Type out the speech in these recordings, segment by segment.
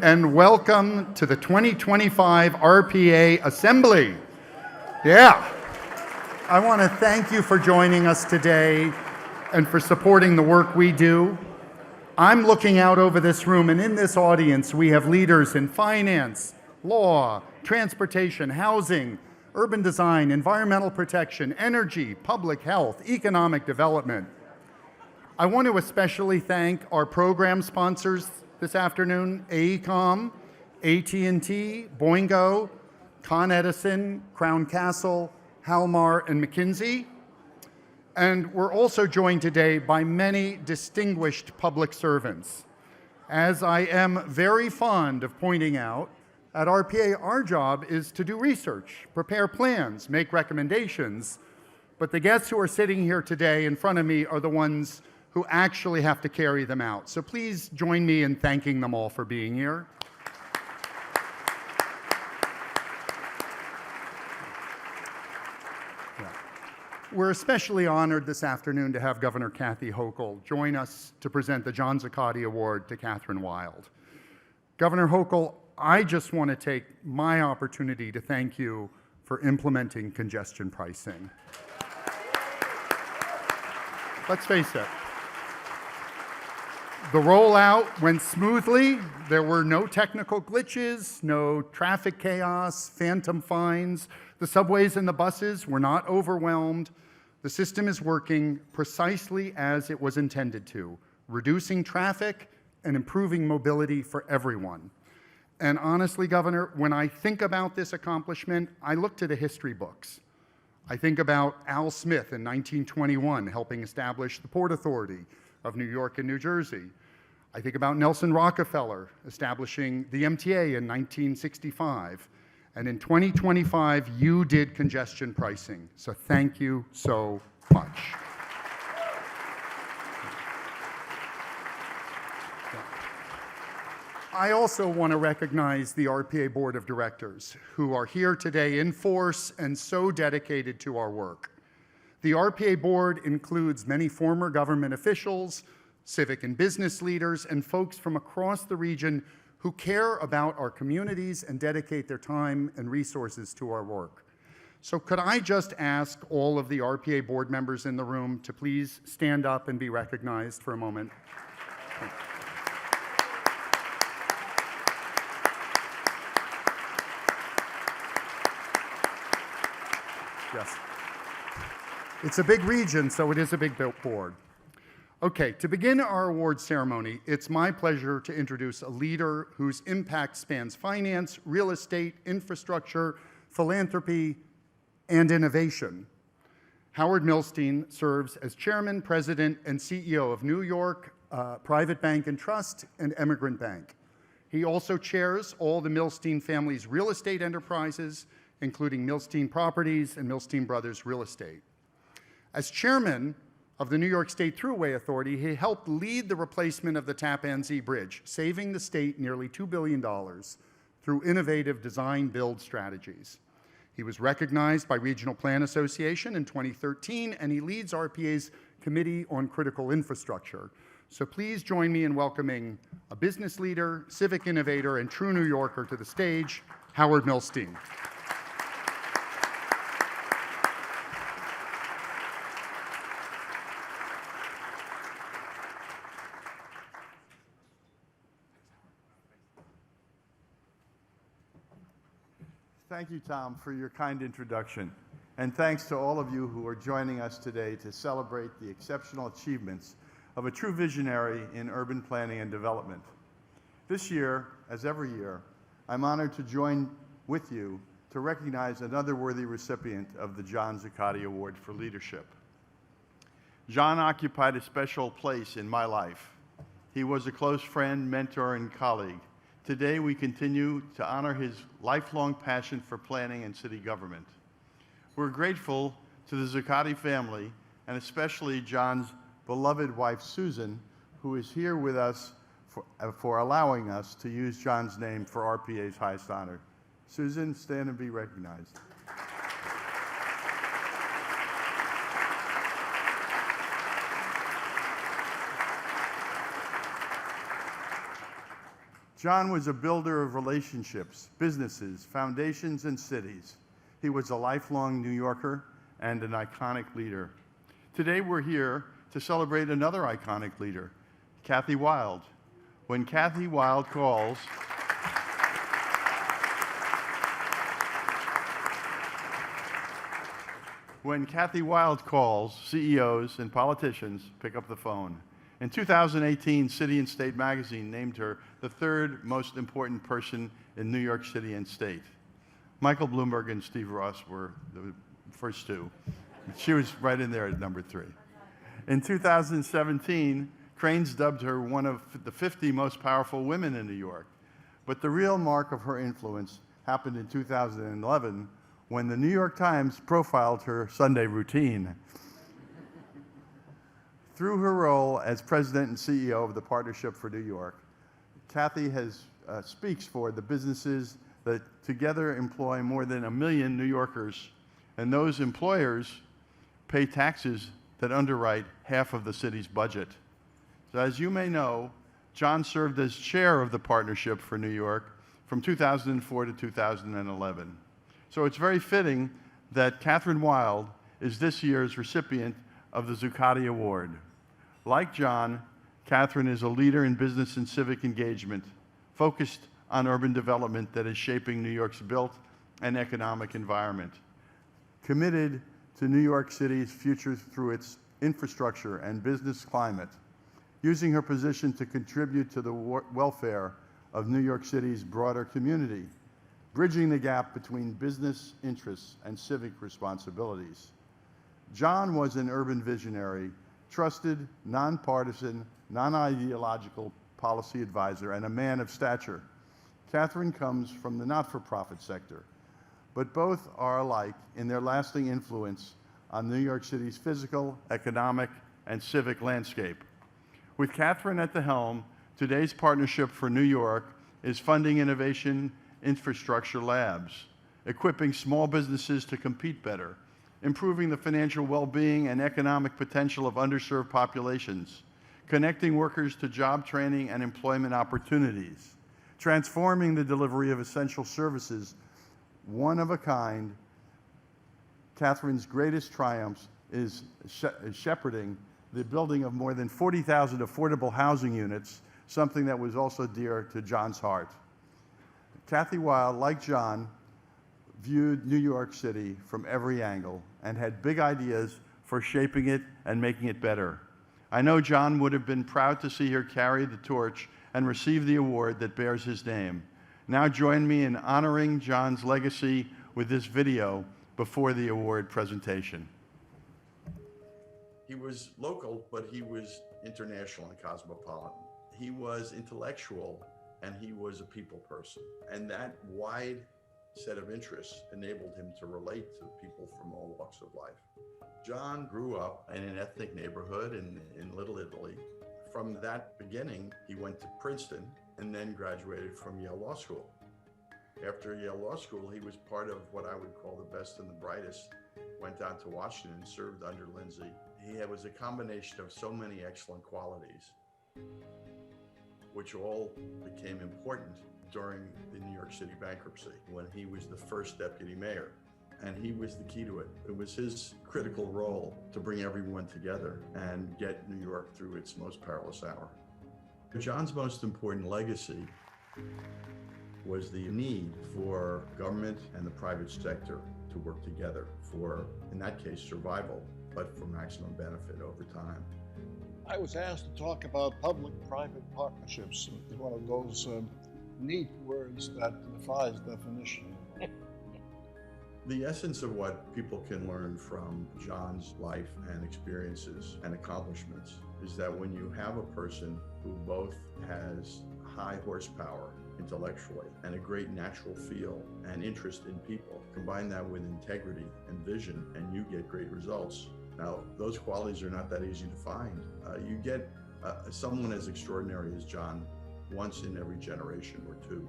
And welcome to the 2025 RPA Assembly. Yeah. I want to thank you for joining us today and for supporting the work we do. I'm looking out over this room, and in this audience, we have leaders in finance, law, transportation, housing, urban design, environmental protection, energy, public health, economic development. I want to especially thank our program sponsors this afternoon: AECOM, AT&T, Boingo, Con Edison, Crown Castle, Halmar, and McKinsey. And we're also joined today by many distinguished public servants. As I am very fond of pointing out, at RPA, our job is to do research, prepare plans, make recommendations, but the guests who are sitting here today in front of me are the ones who actually have to carry them out. So please join me in thanking them all for being here. We're especially honored this afternoon to have Governor Kathy Hochul join us to present the John Zuccotti Award to Kathryn Wylde. Governor Hochul, I just want to take my opportunity to thank you for implementing congestion pricing. Let's face it, the rollout went smoothly. There were no technical glitches, no traffic chaos, phantom fines. The subways and the buses were not overwhelmed. The system is working precisely as it was intended to, reducing traffic and improving mobility for everyone. And honestly, Governor, when I think about this accomplishment, I look to the history books. I think about Al Smith in 1921 helping establish the Port Authority of New York and New Jersey. I think about Nelson Rockefeller establishing the MTA in 1965. And in 2025, you did congestion pricing. So thank you so much. I also want to recognize the RPA Board of Directors who are here today in force and so dedicated to our work. The RPA Board includes many former government officials, civic and business leaders, and folks from across the region who care about our communities and dedicate their time and resources to our work. So could I just ask all of the RPA board members in the room to please stand up and be recognized for a moment? Yes. It's a big region, so it is a big board. Okay, to begin our awards ceremony, it's my pleasure to introduce a leader whose impact spans finance, real estate, infrastructure, philanthropy, and innovation. Howard Milstein serves as chairman, president, and CEO of New York Private Bank and Trust and Emigrant Bank. He also chairs all the Milstein family's real estate enterprises, including Milstein Properties and Milstein Brothers Real Estate. As chairman of the New York State Thruway Authority, he helped lead the replacement of the Tappan Zee Bridge, saving the state nearly $2 billion through innovative design-build strategies. He was recognized by Regional Plan Association in 2013, and he leads RPA's Committee on Critical Infrastructure. So please join me in welcoming a business leader, civic innovator, and true New Yorker to the stage, Howard Milstein. Thank you, Tom, for your kind introduction. And thanks to all of you who are joining us today to celebrate the exceptional achievements of a true visionary in urban planning and development. This year, as every year, I'm honored to join with you to recognize another worthy recipient of the John Zuccotti Award for Leadership. John occupied a special place in my life. He was a close friend, mentor, and colleague. Today, we continue to honor his lifelong passion for planning and city government. We're grateful to the Zuccotti family, and especially John's beloved wife, Susan, who is here with us for allowing us to use John's name for RPA's highest honor. Susan, stand and be recognized. John was a builder of relationships, businesses, foundations, and cities. He was a lifelong New Yorker and an iconic leader. Today we're here to celebrate another iconic leader, Kathy Wylde. When Kathy Wylde calls, CEOs and politicians pick up the phone. In 2018, City and State magazine named her the third most important person in New York City and State. Michael Bloomberg and Steve Ross were the first two. She was right in there at number 3. In 2017, Crain's dubbed her one of the 50 most powerful women in New York. But the real mark of her influence happened in 2011 when the New York Times profiled her Sunday routine. Through her role as president and CEO of the Partnership for New York, Kathy speaks for the businesses that together employ more than 1 million New Yorkers, and those employers pay taxes that underwrite half of the city's budget. So as you may know, John served as chair of the Partnership for New York from 2004 to 2011. So it's very fitting that Kathryn Wylde is this year's recipient of the Zuccotti Award. Like John, Kathryn is a leader in business and civic engagement, focused on urban development that is shaping New York's built and economic environment. Committed to New York City's future through its infrastructure and business climate, using her position to contribute to the welfare of New York City's broader community, bridging the gap between business interests and civic responsibilities. John was an urban visionary, trusted, nonpartisan, non-ideological policy advisor, and a man of stature. Kathryn comes from the not-for-profit sector, but both are alike in their lasting influence on New York City's physical, economic, and civic landscape. With Kathryn at the helm, today's Partnership for New York is funding innovation infrastructure labs, equipping small businesses to compete better, improving the financial well-being and economic potential of underserved populations, connecting workers to job training and employment opportunities, transforming the delivery of essential services. One of a kind, Kathryn's greatest triumphs is shepherding the building of more than 40,000 affordable housing units, something that was also dear to John's heart. Kathy Wylde, like John, viewed New York City from every angle and had big ideas for shaping it and making it better. I know John would have been proud to see her carry the torch and receive the award that bears his name. Now join me in honoring John's legacy with this video before the award presentation. He was local, but he was international and cosmopolitan. He was intellectual, and he was a people person. And that wide set of interests enabled him to relate to people from all walks of life. John grew up in an ethnic neighborhood in Little Italy. From that beginning, he went to Princeton and then graduated from Yale Law School. After Yale Law School, he was part of what I would call the best and the brightest. Went down to Washington, served under Lindsay. He was a combination of so many excellent qualities, which all became important during the New York City bankruptcy when he was the first deputy mayor. And he was the key to it. It was his critical role to bring everyone together and get New York through its most perilous hour. John's most important legacy was the need for government and the private sector to work together for, in that case, survival, but for maximum benefit over time. I was asked to talk about public-private partnerships. It's one of those neat words that defies definition. The essence of what people can learn from John's life and experiences and accomplishments is that when you have a person who both has high horsepower intellectually and a great natural feel and interest in people, combine that with integrity and vision, and you get great results. Now, those qualities are not that easy to find. You get someone as extraordinary as John once in every generation or two.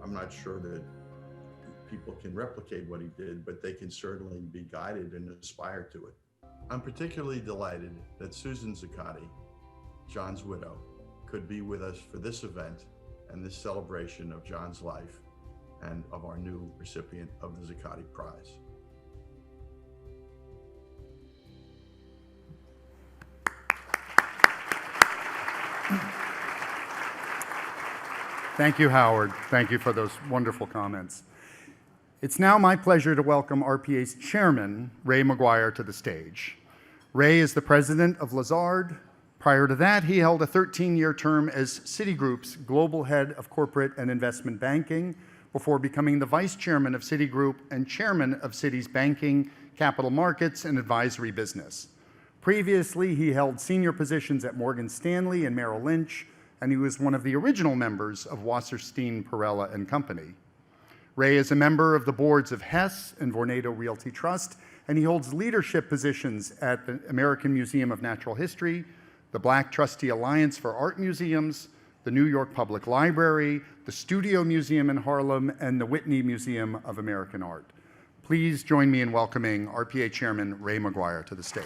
I'm not sure that people can replicate what he did, but they can certainly be guided and aspire to it. I'm particularly delighted that Susan Zuccotti, John's widow, could be with us for this event and this celebration of John's life and of our new recipient of the Zuccotti Prize. Thank you, Howard. Thank you for those wonderful comments. It's now my pleasure to welcome RPA's chairman, Ray McGuire, to the stage. Ray is the president of Lazard. Prior to that, he held a 13-year term as Citigroup's global head of corporate and investment banking before becoming the vice chairman of Citigroup and chairman of Citi's banking, capital markets, and advisory business. Previously, he held senior positions at Morgan Stanley and Merrill Lynch, and he was one of the original members of Wasserstein Perella and Company. Ray is a member of the boards of Hess and Vornado Realty Trust, and he holds leadership positions at the American Museum of Natural History, the Black Trustee Alliance for Art Museums, the New York Public Library, the Studio Museum in Harlem, and the Whitney Museum of American Art. Please join me in welcoming RPA Chairman Ray McGuire to the stage.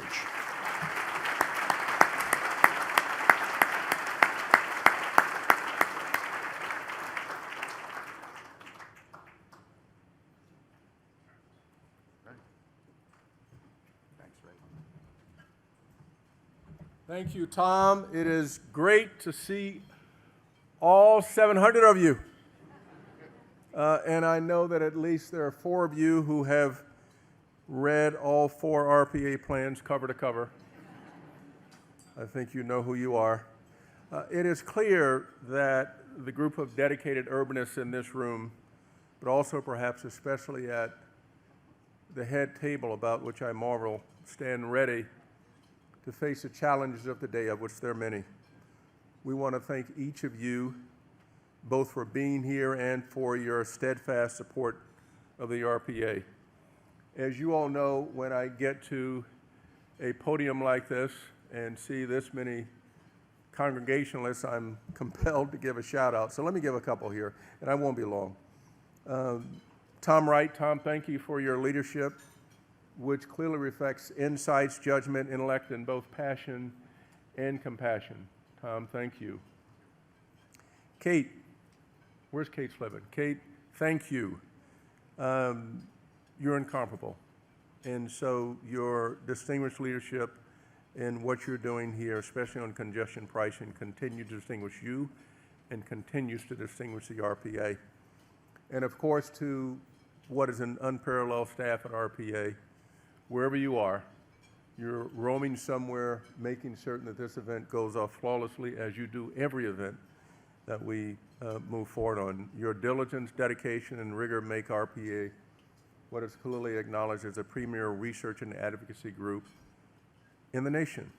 Thank you, Tom. It is great to see all 700 of you. And I know that at least there are 4 of you who have read all 4 RPA plans cover to cover. I think you know who you are. It is clear that the group of dedicated urbanists in this room, but also perhaps especially at the head table, about which I marvel, stand ready to face the challenges of the day, of which there are many. We want to thank each of you, both for being here and for your steadfast support of the RPA. As you all know, when I get to a podium like this and see this many congregationalists, I'm compelled to give a shout out. So let me give a couple here, and I won't be long. Tom Wright, Tom, thank you for your leadership, which clearly reflects insights, judgment, intellect, and both passion and compassion. Tom, thank you. Kate, where's Kate Slevin? Kate, thank you. You're incomparable. And so your distinguished leadership in what you're doing here, especially on congestion pricing, continues to distinguish you and continues to distinguish the RPA. And of course, to what is an unparalleled staff at RPA, wherever you are, you're roaming somewhere, making certain that this event goes off flawlessly, as you do every event that we move forward on. Your diligence, dedication, and rigor make RPA what is clearly acknowledged as a premier research and advocacy group in the nation.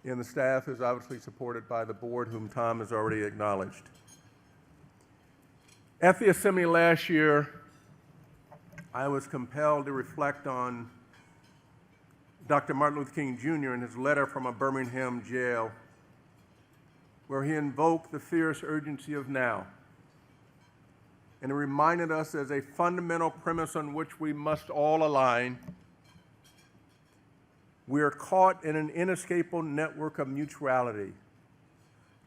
And the staff is obviously supported by the board, whom Tom has already acknowledged. At the assembly last year, I was compelled to reflect on Dr. Martin Luther King Jr. in his letter from a Birmingham jail, where he invoked the fierce urgency of now. And it reminded us as a fundamental premise on which we must all align. We are caught in an inescapable network of mutuality,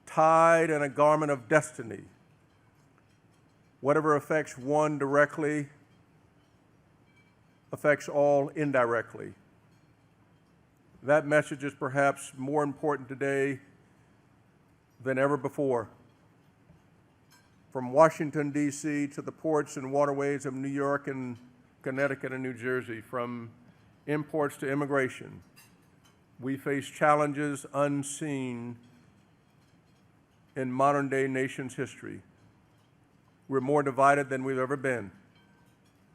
tied in a garment of destiny. Whatever affects one directly affects all indirectly. That message is perhaps more important today than ever before. From Washington, D.C. to the ports and waterways of New York and Connecticut and New Jersey, from imports to immigration, we face challenges unseen in modern-day nation's history. We're more divided than we've ever been.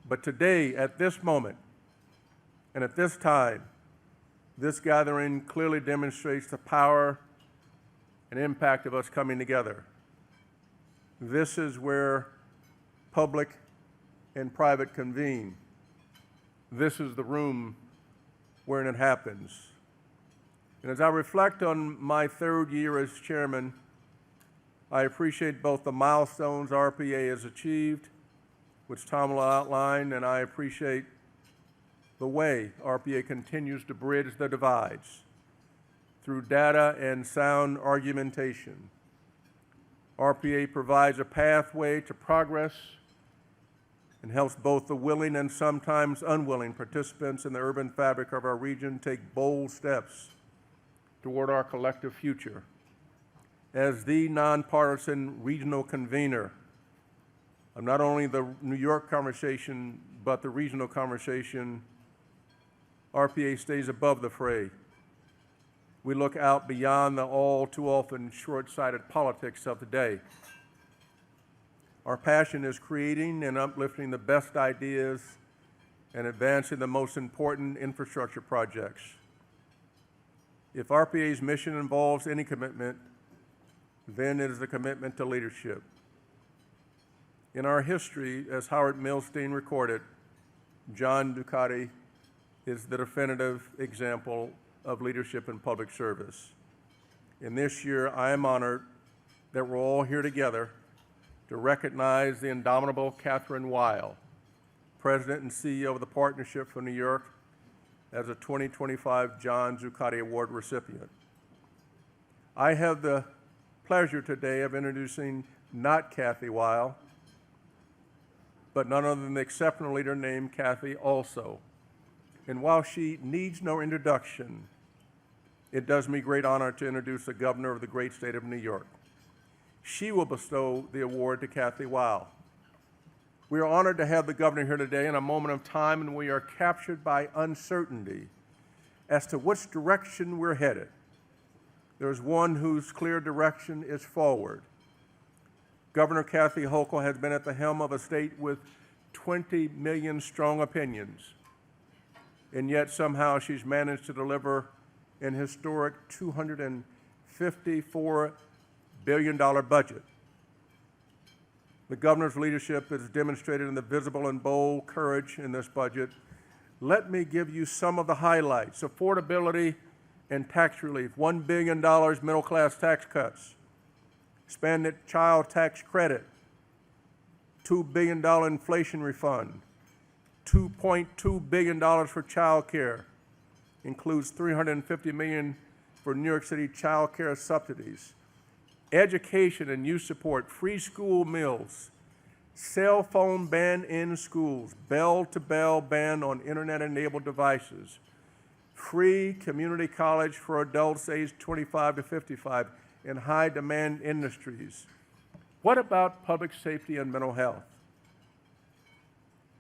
But today, at this moment, and at this time, this gathering clearly demonstrates the power and impact of us coming together. This is where public and private convene. This is the room wherein it happens. And as I reflect on my 3rd year as chairman, I appreciate both the milestones RPA has achieved, which Tom will outline, and I appreciate the way RPA continues to bridge the divides through data and sound argumentation. RPA provides a pathway to progress and helps both the willing and sometimes unwilling participants in the urban fabric of our region take bold steps toward our collective future. As the nonpartisan regional convener of not only the New York conversation, but the regional conversation, RPA stays above the fray. We look out beyond the all too often short-sighted politics of the day. Our passion is creating and uplifting the best ideas and advancing the most important infrastructure projects. If RPA's mission involves any commitment, then it is a commitment to leadership. In our history, as Howard Milstein recorded, John Zuccotti is the definitive example of leadership in public service. And this year, I am honored that we're all here together to recognize the indomitable Kathryn Wylde, President and CEO of the Partnership for New York, as a 2025 John Zuccotti Award recipient. I have the pleasure today of introducing not Kathy Wylde, but none other than the exceptional leader named Kathy also. And while she needs no introduction, it does me great honor to introduce the governor of the great state of New York. She will bestow the award to Kathy Wylde. We are honored to have the governor here today in a moment of time, and we are captured by uncertainty as to which direction we're headed. There's one whose clear direction is forward. Governor Kathy Hochul has been at the helm of a state with 20 million strong opinions, and yet somehow she's managed to deliver an historic $254 billion budget. The governor's leadership is demonstrated in the visible and bold courage in this budget. Let me give you some of the highlights. Affordability and tax relief, $1 billion middle-class tax cuts, expanded child tax credit, $2 billion inflation refund, $2.2 billion for child care, includes $350 million for New York City child care subsidies, education and youth support, free school meals, cell phone ban in schools, bell-to-bell ban on internet-enabled devices, free community college for adults aged 25 to 55 in high-demand industries. What about public safety and mental health?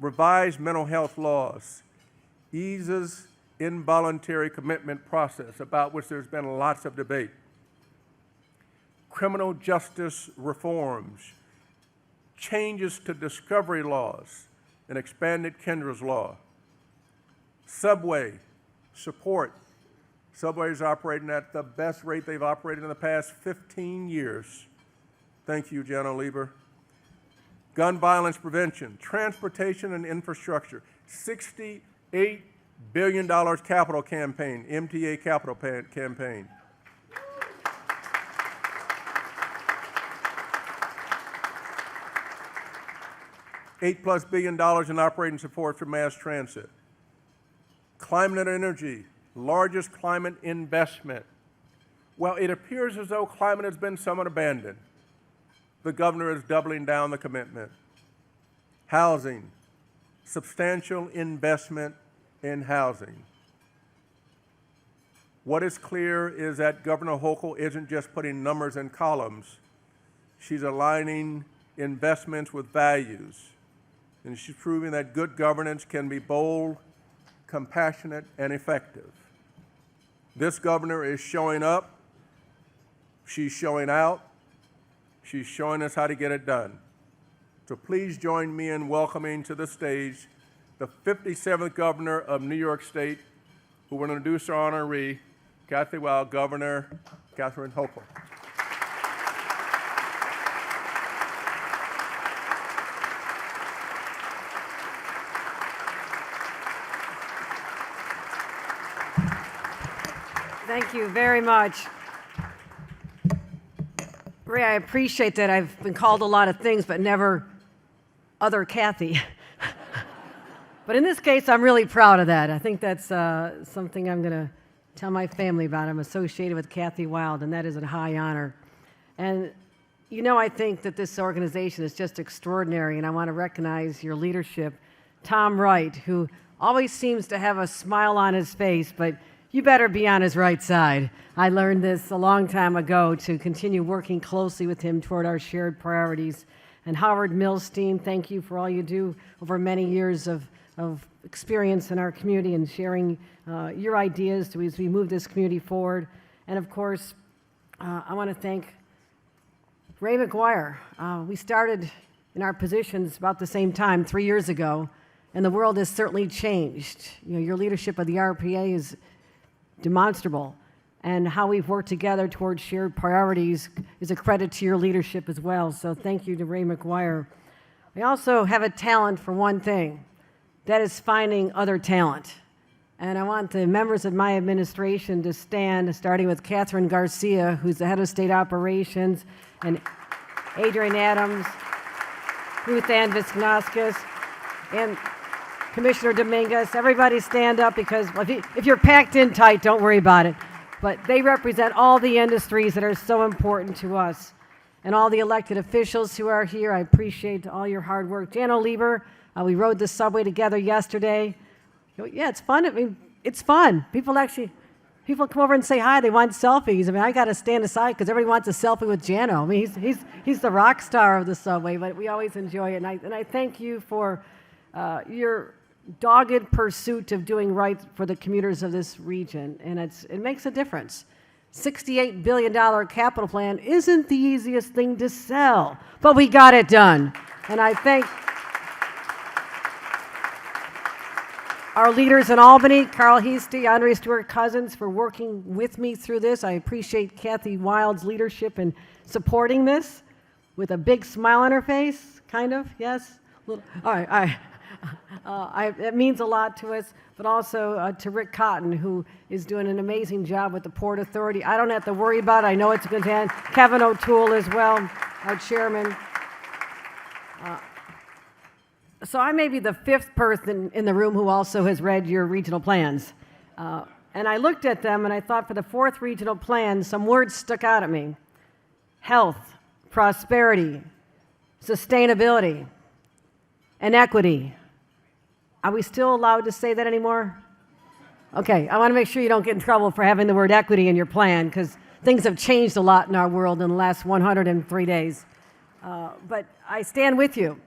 Revised mental health laws, eases involuntary commitment process, about which there's been lots of debate. Criminal justice reforms, changes to discovery laws, and expanded Kendra's law. Subway support. Subway's operating at the best rate they've operated in the past 15 years. Thank you, Jana Lieber. Gun violence prevention, transportation and infrastructure, $68 billion capital campaign, MTA capital campaign. $8+ billion in operating support for mass transit. Climate and energy, largest climate investment. Well, it appears as though climate has been somewhat abandoned. The governor is doubling down the commitment. Housing, substantial investment in housing. What is clear is that Governor Hochul isn't just putting numbers in columns. She's aligning investments with values. And she's proving that good governance can be bold, compassionate, and effective. This governor is showing up. She's showing out. She's showing us how to get it done. So please join me in welcoming to the stage the 57th governor of New York State, who will introduce our honoree, Kathy Wylde, Governor Kathryn Hochul. Thank you very much. Ray, I appreciate that. I've been called a lot of things, but never other Kathy. But in this case, I'm really proud of that. I think that's something I'm going to tell my family about. I'm associated with Kathy Wylde, and that is a high honor. And You know, I think that this organization is just extraordinary, and I want to recognize your leadership. Tom Wright, who always seems to have a smile on his face, but you better be on his right side. I learned this a long time ago to continue working closely with him toward our shared priorities. And Howard Milstein, thank you for all you do over many years of experience in our community and sharing your ideas as we move this community forward. And of course, I want to thank Ray McGuire. We started in our positions about the same time 3 years ago, and the world has certainly changed. You know, your leadership of the RPA is demonstrable, and how we've worked together towards shared priorities is a credit to your leadership as well. So thank you to Ray McGuire. We also have a talent for one thing, that is finding other talent. And I want the members of my administration to stand, starting with Kathryn Garcia, who's the head of state operations, and Adrian Adams, Ruth Ann Visnauskas, and Commissioner Dominguez. Everybody stand up, because if you're packed in tight, don't worry about it. But they represent all the industries that are so important to us. And all the elected officials who are here, I appreciate all your hard work. Jan O'Lieber, we rode the subway together yesterday. Yeah, it's fun. I mean, it's fun. People come over and say hi. They want selfies. I mean, I got to stand aside because everybody wants a selfie with Jano. I mean, he's the rock star of the subway, but we always enjoy it. And I thank you for your dogged pursuit of doing right for the commuters of this region, and it makes a difference. $68 billion capital plan isn't the easiest thing to sell, but we got it done. And I thank our leaders in Albany, Carl Heastie, Andre Stewart Cousins, for working with me through this. I appreciate Kathy Wylde's leadership in supporting this with a big smile on her face, kind of, yes? All right. It means a lot to us, but also to Rick Cotton, who is doing an amazing job with the Port Authority. I don't have to worry about it. I know it's a good hand. Kevin O'Toole as well, our chairman. So I may be the fifth person in the room who also has read your regional plans. And I looked at them and I thought, for the fourth regional plan, some words stuck out at me. Health, prosperity, sustainability, and equity. Are we still allowed to say that anymore? Okay, I want to make sure you don't get in trouble for having the word equity in your plan, because things have changed a lot in our world in the last 103 days. But I stand with you.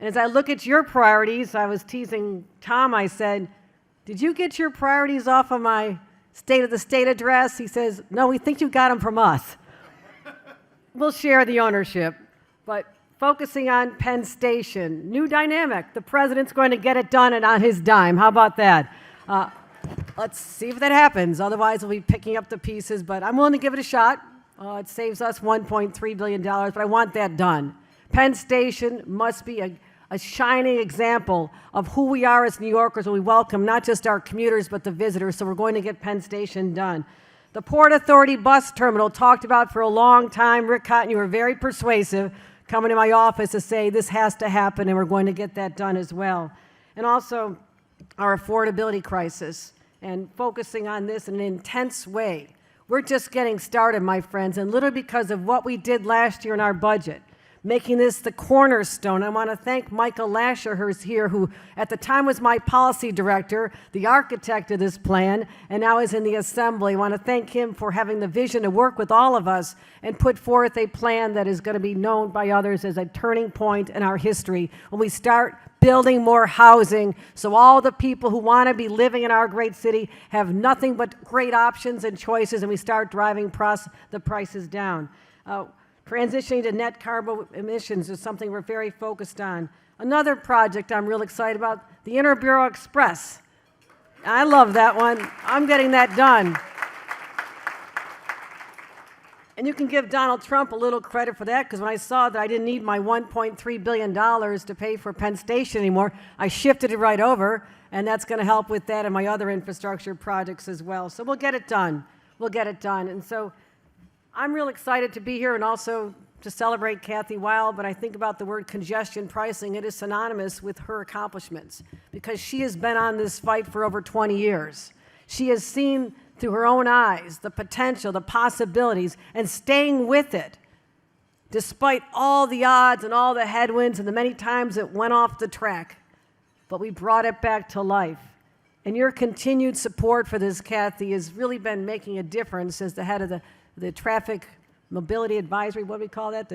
And as I look at your priorities, I was teasing Tom, I said, did you get your priorities off of my State of the State address? He says, no, we think you got them from us. We'll share the ownership, but focusing on Penn Station, new dynamic. The president's going to get it done and on his dime. How about that? Let's see if that happens. Otherwise, we'll be picking up the pieces, but I'm willing to give it a shot. It saves us $1.3 billion, but I want that done. Penn Station must be a shining example of who we are as New Yorkers when we welcome not just our commuters, but the visitors, so we're going to get Penn Station done. The Port Authority bus terminal, talked about for a long time. Rick Cotton, you were very persuasive, coming to my office to say this has to happen, and we're going to get that done as well. And also our affordability crisis, and focusing on this in an intense way. We're just getting started, my friends, and literally because of what we did last year in our budget, making this the cornerstone. I want to thank Michael Lasher, who's here, who at the time was my policy director, the architect of this plan, and now is in the assembly. I want to thank him for having the vision to work with all of us and put forth a plan that is going to be known by others as a turning point in our history when we start building more housing so all the people who want to be living in our great city have nothing but great options and choices, and we start driving the prices down. Transitioning to net carbon emissions is something we're very focused on. Another project I'm real excited about, the Interborough Express. I love that one. I'm getting that done. And you can give Donald Trump a little credit for that, because when I saw that I didn't need my $1.3 billion to pay for Penn Station anymore, I shifted it right over, and that's going to help with that and my other infrastructure projects as well. So we'll get it done. We'll get it done. And so I'm real excited to be here and also to celebrate Kathy Wylde, but I think about the word congestion pricing. It is synonymous with her accomplishments because she has been on this fight for over 20 years. She has seen through her own eyes the potential, the possibilities, and staying with it despite all the odds and all the headwinds and the many times it went off the track. But we brought it back to life. And your continued support for this, Kathy, has really been making a difference as the head of the Traffic Mobility Advisory, what do we call that?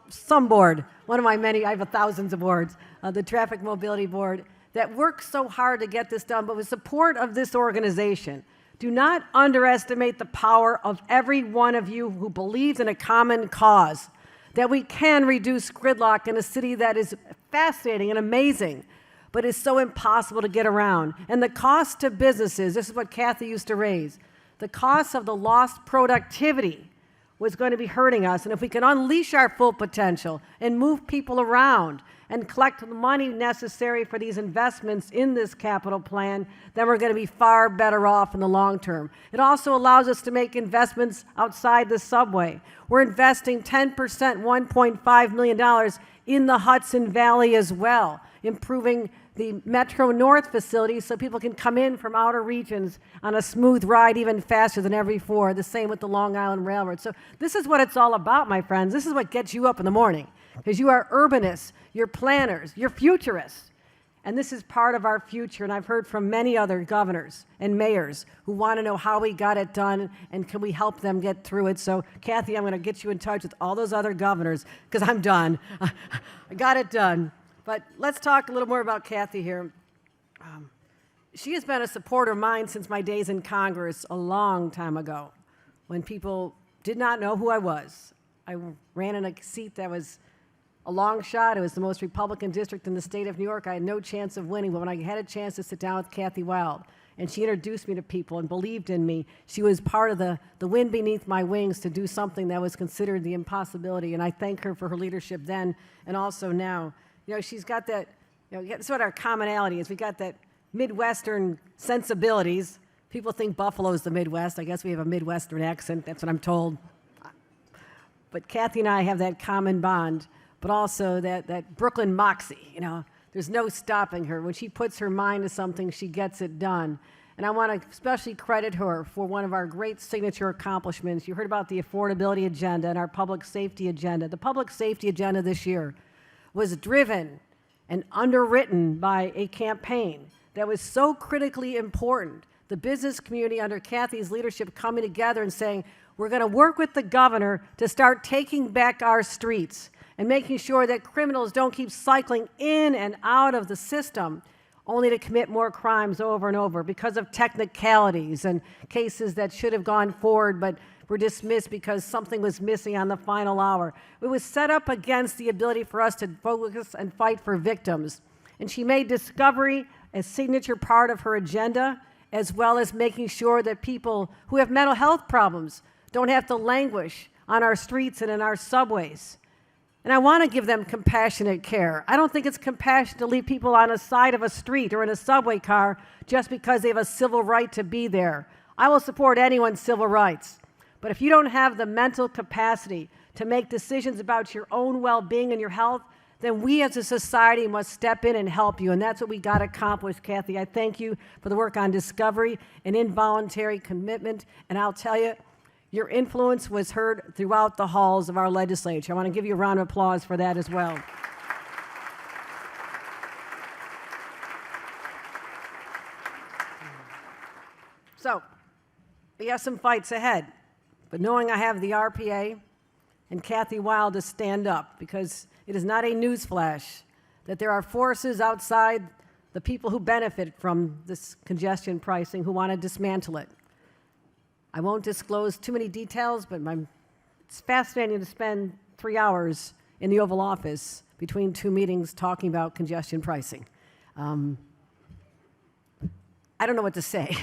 Some board, one of my many, I have thousands of boards, the Traffic Mobility Board, that works so hard to get this done, but with support of this organization. Do not underestimate the power of every one of you who believes in a common cause, that we can reduce gridlock in a city that is fascinating and amazing, but is so impossible to get around. And the cost to businesses, this is what Kathy used to raise, the cost of the lost productivity was going to be hurting us. And if we can unleash our full potential and move people around and collect the money necessary for these investments in this capital plan, then we're going to be far better off in the long term. It also allows us to make investments outside the subway. We're investing 10%, $1.5 million in the Hudson Valley as well, improving the Metro North facility so people can come in from outer regions on a smooth ride even faster than ever before. The same with the Long Island Railroad. So this is what it's all about, my friends. This is what gets you up in the morning, because you are urbanists, you're planners, you're futurists. And this is part of our future. And I've heard from many other governors and mayors who want to know how we got it done and can we help them get through it. So, Kathy, I'm going to get you in touch with all those other governors, because I'm done. I got it done. But let's talk a little more about Kathy here. She has been a supporter of mine since my days in Congress a long time ago, when people did not know who I was. I ran in a seat that was a long shot. It was the most Republican district in the state of New York. I had no chance of winning, but when I had a chance to sit down with Kathy Wylde, and she introduced me to people and believed in me, she was part of the wind beneath my wings to do something that was considered the impossibility, and I thank her for her leadership then and also now. You know, she's got that, that's what our commonality is. We got that Midwestern sensibilities. People think Buffalo's the Midwest. I guess we have a Midwestern accent. That's what I'm told. But Kathy and I have that common bond, but also that Brooklyn moxie. There's no stopping her. When she puts her mind to something, she gets it done. And I want to especially credit her for one of our great signature accomplishments. You heard about the affordability agenda and our public safety agenda. The public safety agenda this year was driven and underwritten by a campaign that was so critically important. The business community under Kathy's leadership coming together and saying, we're going to work with the governor to start taking back our streets and making sure that criminals don't keep cycling in and out of the system only to commit more crimes over and over because of technicalities and cases that should have gone forward but were dismissed because something was missing on the final hour. It was set up against the ability for us to focus and fight for victims. And she made discovery a signature part of her agenda, as well as making sure that people who have mental health problems don't have to languish on our streets and in our subways. And I want to give them compassionate care. I don't think it's compassion to leave people on the side of a street or in a subway car just because they have a civil right to be there. I will support anyone's civil rights. But if you don't have the mental capacity to make decisions about your own well-being and your health, then we as a society must step in and help you. And that's what we got to accomplish, Kathy. I thank you for the work on discovery and involuntary commitment. And I'll tell you, your influence was heard throughout the halls of our legislature. I want to give you a round of applause for that as well. So, we have some fights ahead. But knowing I have the RPA and Kathy Wylde to stand up, because it is not a newsflash that there are forces outside the people who benefit from this congestion pricing who want to dismantle it. I won't disclose too many details, but it's fascinating to spend 3 hours in the Oval Office between two meetings talking about congestion pricing. I don't know what to say.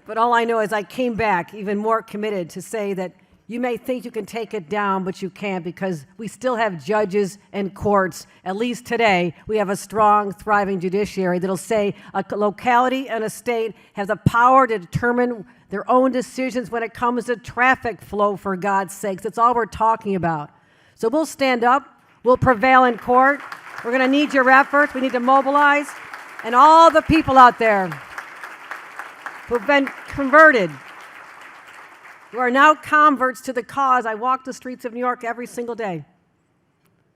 But all I know is I came back even more committed to say that you may think you can take it down, but you can't, because we still have judges and courts. At least today, we have a strong, thriving judiciary that'll say a locality and a state have the power to determine their own decisions when it comes to traffic flow, for God's sakes. That's all we're talking about. So we'll stand up. We'll prevail in court. We're going to need your efforts. We need to mobilize. And all the people out there who've been converted who are now converts to the cause. I walk the streets of New York every single day.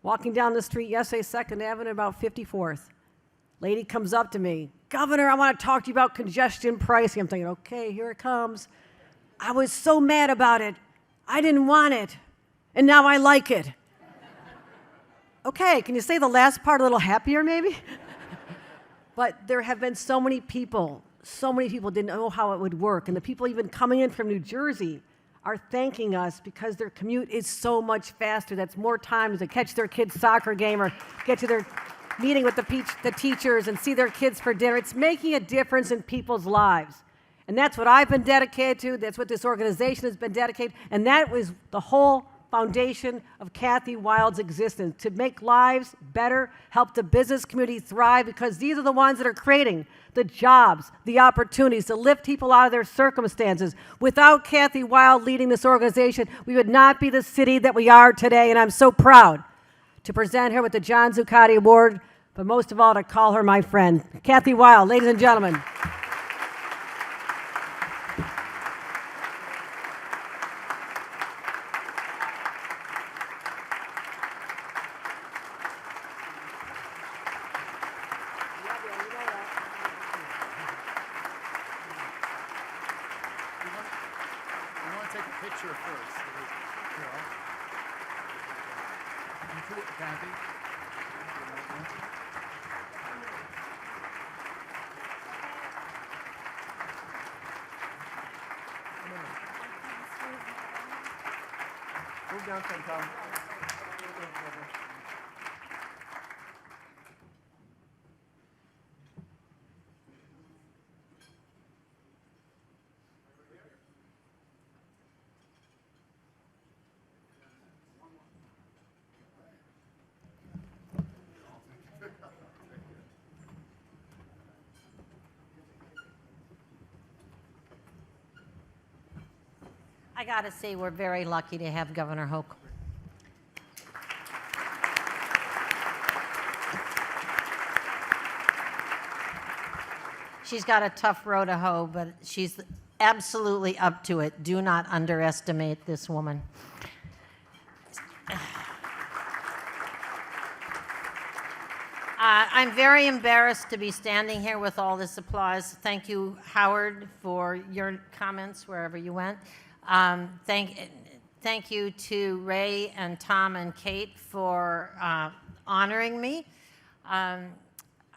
Walking down the street yesterday, 2nd Avenue, about 54th. Lady comes up to me, Governor, I want to talk to you about congestion pricing. I'm thinking, okay, here it comes. I was so mad about it. I didn't want it, and now I like it. Okay, can you say the last part a little happier maybe? But there have been so many people didn't know how it would work, and the people even coming in from New Jersey are thanking us because their commute is so much faster. That's more time to catch their kids' soccer game or get to their meeting with the teachers and see their kids for dinner. It's making a difference in people's lives. And that's what I've been dedicated to. That's what this organization has been dedicated. And that was the whole foundation of Kathy Wylde's existence, to make lives better, help the business community thrive, because these are the ones that are creating the jobs, the opportunities to lift people out of their circumstances. Without Kathy Wylde leading this organization, we would not be the city that we are today, and I'm so proud to present her with the John Zuccotti Award, but most of all to call her my friend. Kathy Wylde, ladies and gentlemen. Move down some, Tom. I got to say, we're very lucky to have Governor Hochul. She's got a tough row to hoe, but she's absolutely up to it. Do not underestimate this woman. I'm very embarrassed to be standing here with all this applause. Thank you, Howard, for your comments wherever you went. Thank you to Ray and Tom and Kate for honoring me.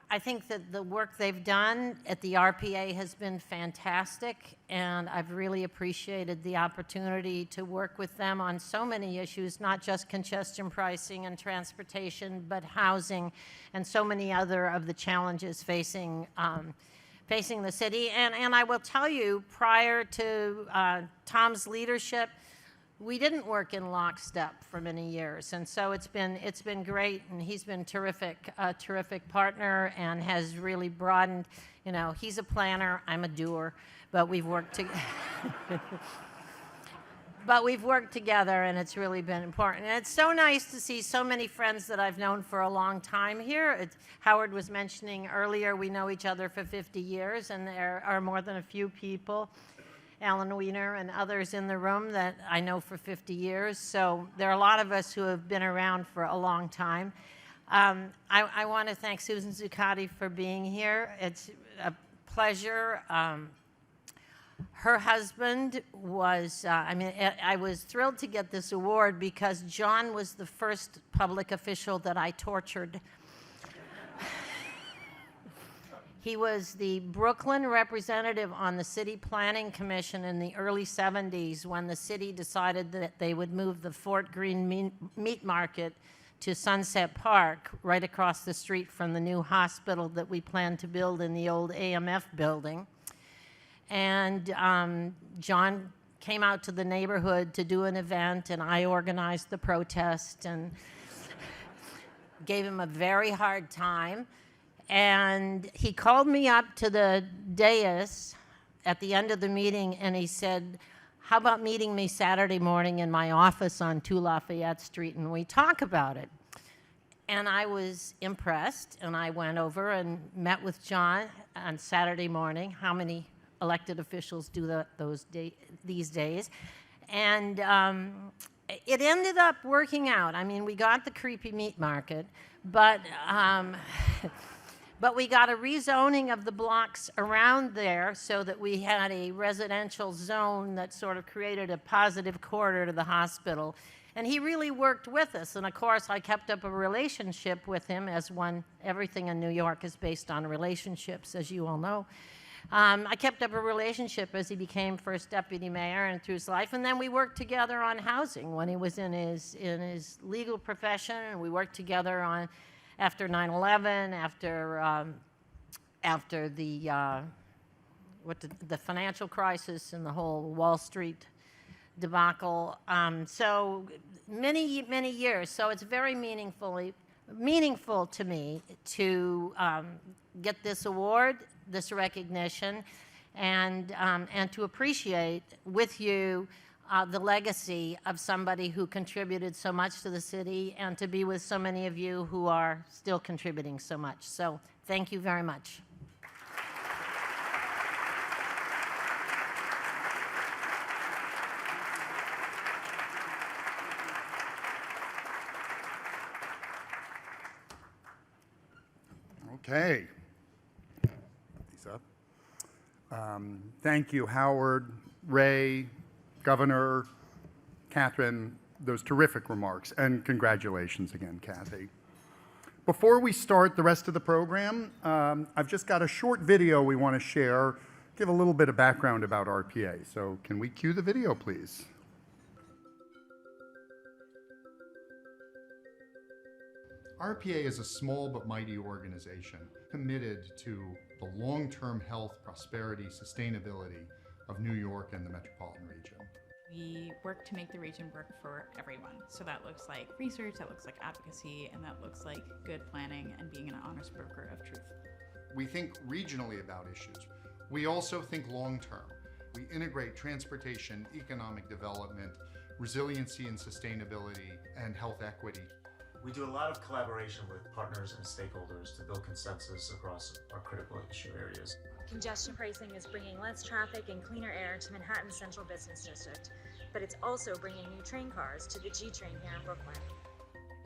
I think that the work they've done at the RPA has been fantastic, and I've really appreciated the opportunity to work with them on so many issues, not just congestion pricing and transportation, but housing and so many other of the challenges facing the city. And I will tell you, prior to Tom's leadership, we didn't work in lockstep for many years, and so it's been great, and he's been a terrific partner, and has really broadened. You know, he's a planner, I'm a doer, but we've worked together, and it's really been important. And it's so nice to see so many friends that I've known for a long time here. Howard was mentioning earlier, we know each other for 50 years, and there are more than a few people, Alan Wiener and others in the room, that I know for 50 years. So there are a lot of us who have been around for a long time. I want to thank Susan Zuccotti for being here. It's a pleasure. Her husband was, I was thrilled to get this award because John was the first public official that I tortured. He was the Brooklyn representative on the City Planning Commission in the early 70s when the city decided that they would move the Fort Greene Meat Market to Sunset Park, right across the street from the new hospital that we planned to build in the old AMF building. And John came out to the neighborhood to do an event, and I organized the protest and gave him a very hard time. And he called me up to the dais at the end of the meeting, and he said, how about meeting me Saturday morning in my office on 2 Lafayette Street, and we talk about it. And I was impressed, and I went over and met with John on Saturday morning. How many elected officials do that these days? And it ended up working out. I mean, we got the creepy meat market, but but we got a rezoning of the blocks around there so that we had a residential zone that sort of created a positive corridor to the hospital. And he really worked with us. And of course, I kept up a relationship with him everything in New York is based on relationships, as you all know. I kept up a relationship as he became first deputy mayor and through his life. And then we worked together on housing when he was in his legal profession. And we worked together on after 9/11, after the financial crisis and the whole Wall Street debacle. So many, many years. So it's very meaningful to me to get this award, this recognition, and to appreciate with you the legacy of somebody who contributed so much to the city, and to be with so many of you who are still contributing so much. So thank you very much. Okay. These up. Thank you, Howard, Ray, Governor, Kathryn, those terrific remarks, and congratulations again, Kathy. Before we start the rest of the program, I've just got a short video we want to share, give a little bit of background about RPA. So can we cue the video, please? RPA is a small but mighty organization committed to the long-term health, prosperity, sustainability of New York and the metropolitan region. We work to make the region work for everyone. So that looks like research, that looks like advocacy, and that looks like good planning and being an honest broker of truth. We think regionally about issues. We also think long-term. We integrate transportation, economic development, resiliency and sustainability, and health equity. We do a lot of collaboration with partners and stakeholders to build consensus across our critical issue areas. Congestion pricing is bringing less traffic and cleaner air to Manhattan's Central Business District, but it's also bringing new train cars to the G train here in Brooklyn.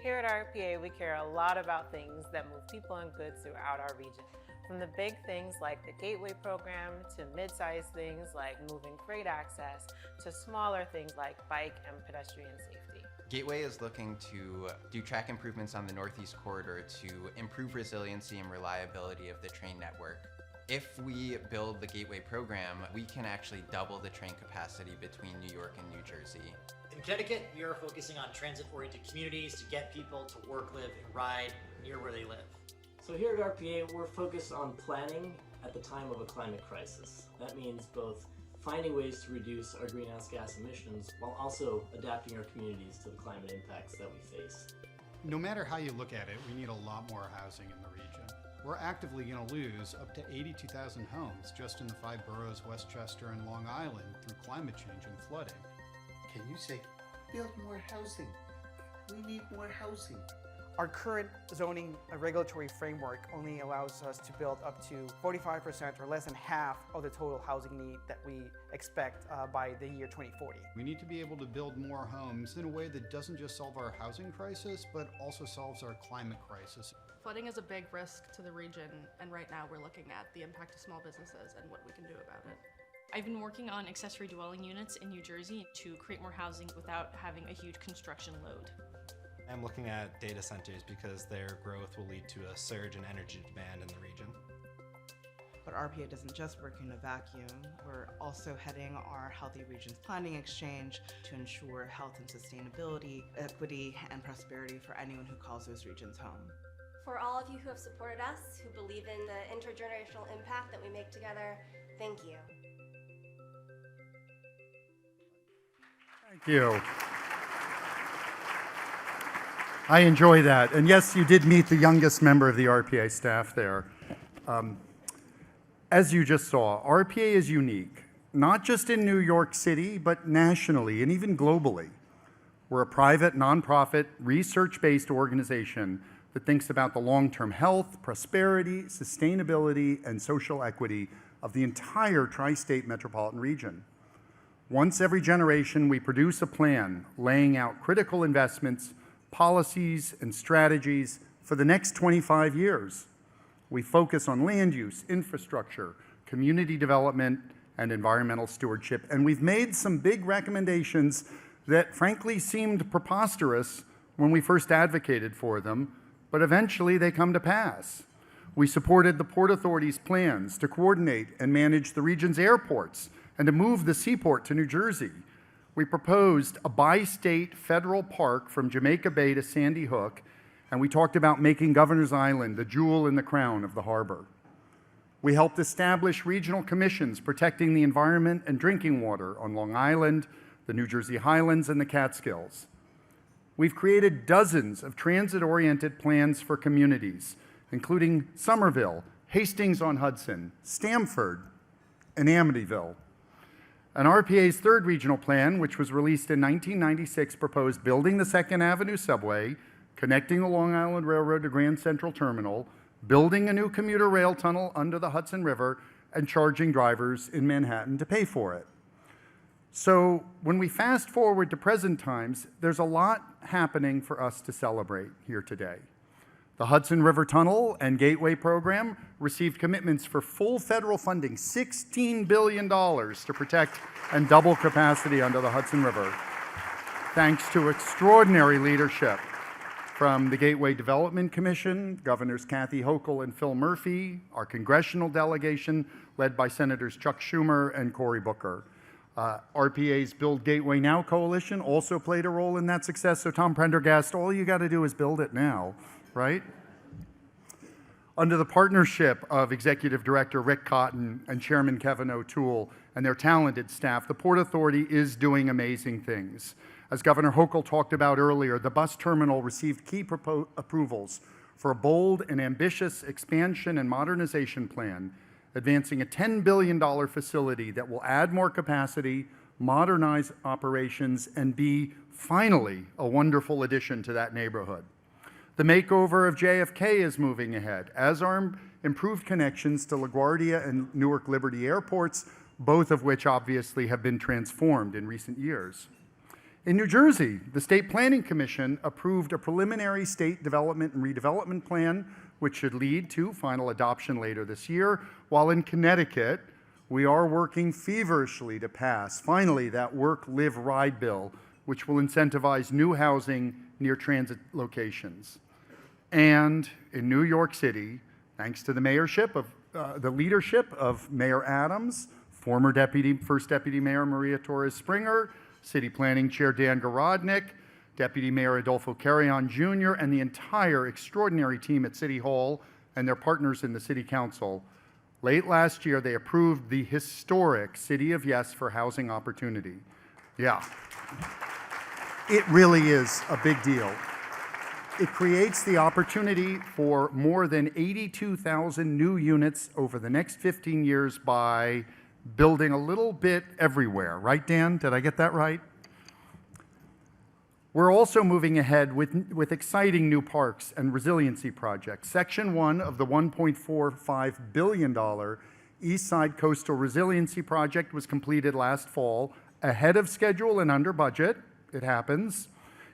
Here at RPA, we care a lot about things that move people and goods throughout our region. From the big things like the Gateway program, to mid-sized things like moving freight access, to smaller things like bike and pedestrian safety. Gateway is looking to do track improvements on the Northeast Corridor to improve resiliency and reliability of the train network. If we build the Gateway program, we can actually double the train capacity between New York and New Jersey. In Connecticut, we are focusing on transit-oriented communities to get people to work, live, and ride near where they live. So here at RPA, we're focused on planning at the time of a climate crisis. That means both finding ways to reduce our greenhouse gas emissions while also adapting our communities to the climate impacts that we face. No matter how you look at it, we need a lot more housing in the region. We're actively going to lose up to 82,000 homes just in the 5 boroughs, Westchester and Long Island, through climate change and flooding. Can you say, build more housing? We need more housing. Our current zoning regulatory framework only allows us to build up to 45% or less than half of the total housing need that we expect by the year 2040. We need to be able to build more homes in a way that doesn't just solve our housing crisis, but also solves our climate crisis. Flooding is a big risk to the region, and right now we're looking at the impact to small businesses and what we can do about it. I've been working on accessory dwelling units in New Jersey to create more housing without having a huge construction load. I'm looking at data centers because their growth will lead to a surge in energy demand in the region. But RPA doesn't just work in a vacuum. We're also heading our Healthy Regions Planning Exchange to ensure health and sustainability, equity, and prosperity for anyone who calls those regions home. For all of you who have supported us, who believe in the intergenerational impact that we make together, thank you. Thank you. I enjoy that. And yes, you did meet the youngest member of the RPA staff there. As you just saw, RPA is unique, not just in New York City, but nationally and even globally. We're a private, nonprofit, research-based organization that thinks about the long-term health, prosperity, sustainability, and social equity of the entire tri-state metropolitan region. Once every generation, we produce a plan laying out critical investments, policies, and strategies for the next 25 years. We focus on land use, infrastructure, community development, and environmental stewardship. And we've made some big recommendations that frankly seemed preposterous when we first advocated for them, but eventually they come to pass. We supported the Port Authority's plans to coordinate and manage the region's airports and to move the seaport to New Jersey. We proposed a bi-state federal park from Jamaica Bay to Sandy Hook, and we talked about making Governor's Island the jewel in the crown of the harbor. We helped establish regional commissions protecting the environment and drinking water on Long Island, the New Jersey Highlands, and the Catskills. We've created dozens of transit-oriented plans for communities, including Somerville, Hastings-on-Hudson, Stamford, and Amityville. And RPA's third regional plan, which was released in 1996, proposed building the 2nd Avenue subway, connecting the Long Island Railroad to Grand Central Terminal, building a new commuter rail tunnel under the Hudson River, and charging drivers in Manhattan to pay for it. So when we fast forward to present times, there's a lot happening for us to celebrate here today. The Hudson River Tunnel and Gateway program received commitments for full federal funding, $16 billion to protect and double capacity under the Hudson River, thanks to extraordinary leadership from the Gateway Development Commission, Governors Kathy Hochul and Phil Murphy, our congressional delegation led by Senators Chuck Schumer and Cory Booker. RPA's Build Gateway Now coalition also played a role in that success, so Tom Prendergast, all you got to do is build it now, right? Under the partnership of Executive Director Rick Cotton and Chairman Kevin O'Toole and their talented staff, the Port Authority is doing amazing things. As Governor Hochul talked about earlier, the bus terminal received key approvals for a bold and ambitious expansion and modernization plan, advancing a $10 billion facility that will add more capacity, modernize operations, and be, finally, a wonderful addition to that neighborhood. The makeover of JFK is moving ahead, as are improved connections to LaGuardia and Newark Liberty airports, both of which obviously have been transformed in recent years. In New Jersey, the State Planning Commission approved a preliminary state development and redevelopment plan, which should lead to final adoption later this year, while in Connecticut, we are working feverishly to pass, finally, that Work, Live, Ride bill, which will incentivize new housing near transit locations. And in New York City, thanks to the the leadership of Mayor Adams, former First Deputy Mayor Maria Torres Springer, City Planning Chair Dan Garodnick, Deputy Mayor Adolfo Carrion Jr., and the entire extraordinary team at City Hall and their partners in the City Council. Late last year, they approved the historic City of Yes for Housing Opportunity. Yeah. It really is a big deal. It creates the opportunity for more than 82,000 new units over the next 15 years by building a little bit everywhere. Right, Dan? Did I get that right? We're also moving ahead with exciting new parks and resiliency projects. Section 1 of the $1.45 billion East Side Coastal Resiliency Project was completed last fall, ahead of schedule and under budget. It happens,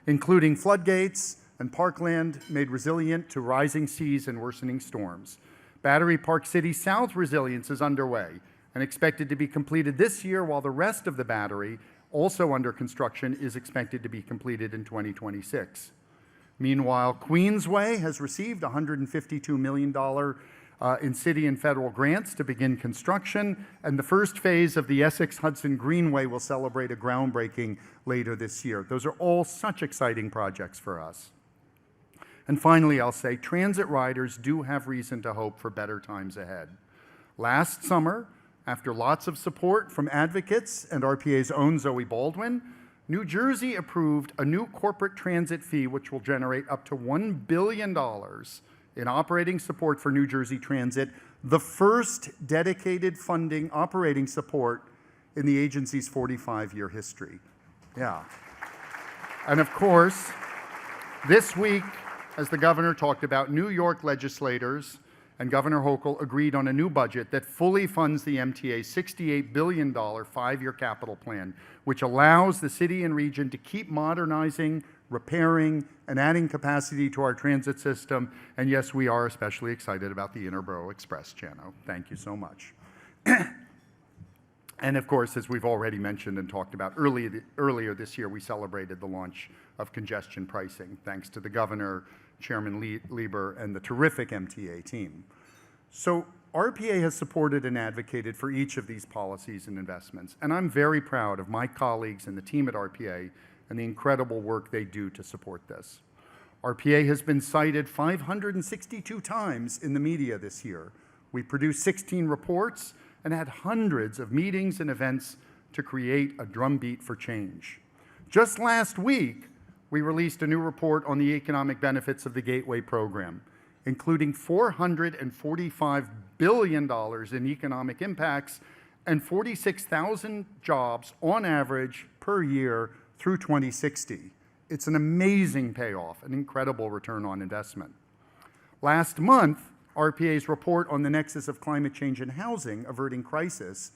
including floodgates and parkland made resilient to rising seas and worsening storms. Battery Park City South resilience is underway and expected to be completed this year, while the rest of the battery, also under construction, is expected to be completed in 2026. Meanwhile, Queensway has received $152 million in city and federal grants to begin construction, and the first phase of the Essex Hudson Greenway will celebrate a groundbreaking later this year. Those are all such exciting projects for us. And finally, I'll say transit riders do have reason to hope for better times ahead. Last summer, after lots of support from advocates and RPA's own Zoe Baldwin, New Jersey approved a new corporate transit fee which will generate up to $1 billion in operating support for New Jersey Transit, the first dedicated funding operating support in the agency's 45-year history. Yeah. And of course, this week, as the governor talked about, New York legislators and Governor Hochul agreed on a new budget that fully funds the MTA's $68 billion five-year capital plan, which allows the city and region to keep modernizing, repairing, and adding capacity to our transit system. And yes, we are especially excited about the Interborough Express, Jano. Thank you so much. And of course, as we've already mentioned and talked about earlier this year, we celebrated the launch of congestion pricing, thanks to the governor, Chairman Lieber, and the terrific MTA team. So RPA has supported and advocated for each of these policies and investments, and I'm very proud of my colleagues and the team at RPA and the incredible work they do to support this. RPA has been cited 562 times in the media this year. We produced 16 reports and had hundreds of meetings and events to create a drumbeat for change. Just last week, we released a new report on the economic benefits of the Gateway program, including $445 billion in economic impacts and 46,000 jobs on average per year through 2060. It's an amazing payoff, an incredible return on investment. Last month, RPA's report on the nexus of climate change and housing, averting crisis,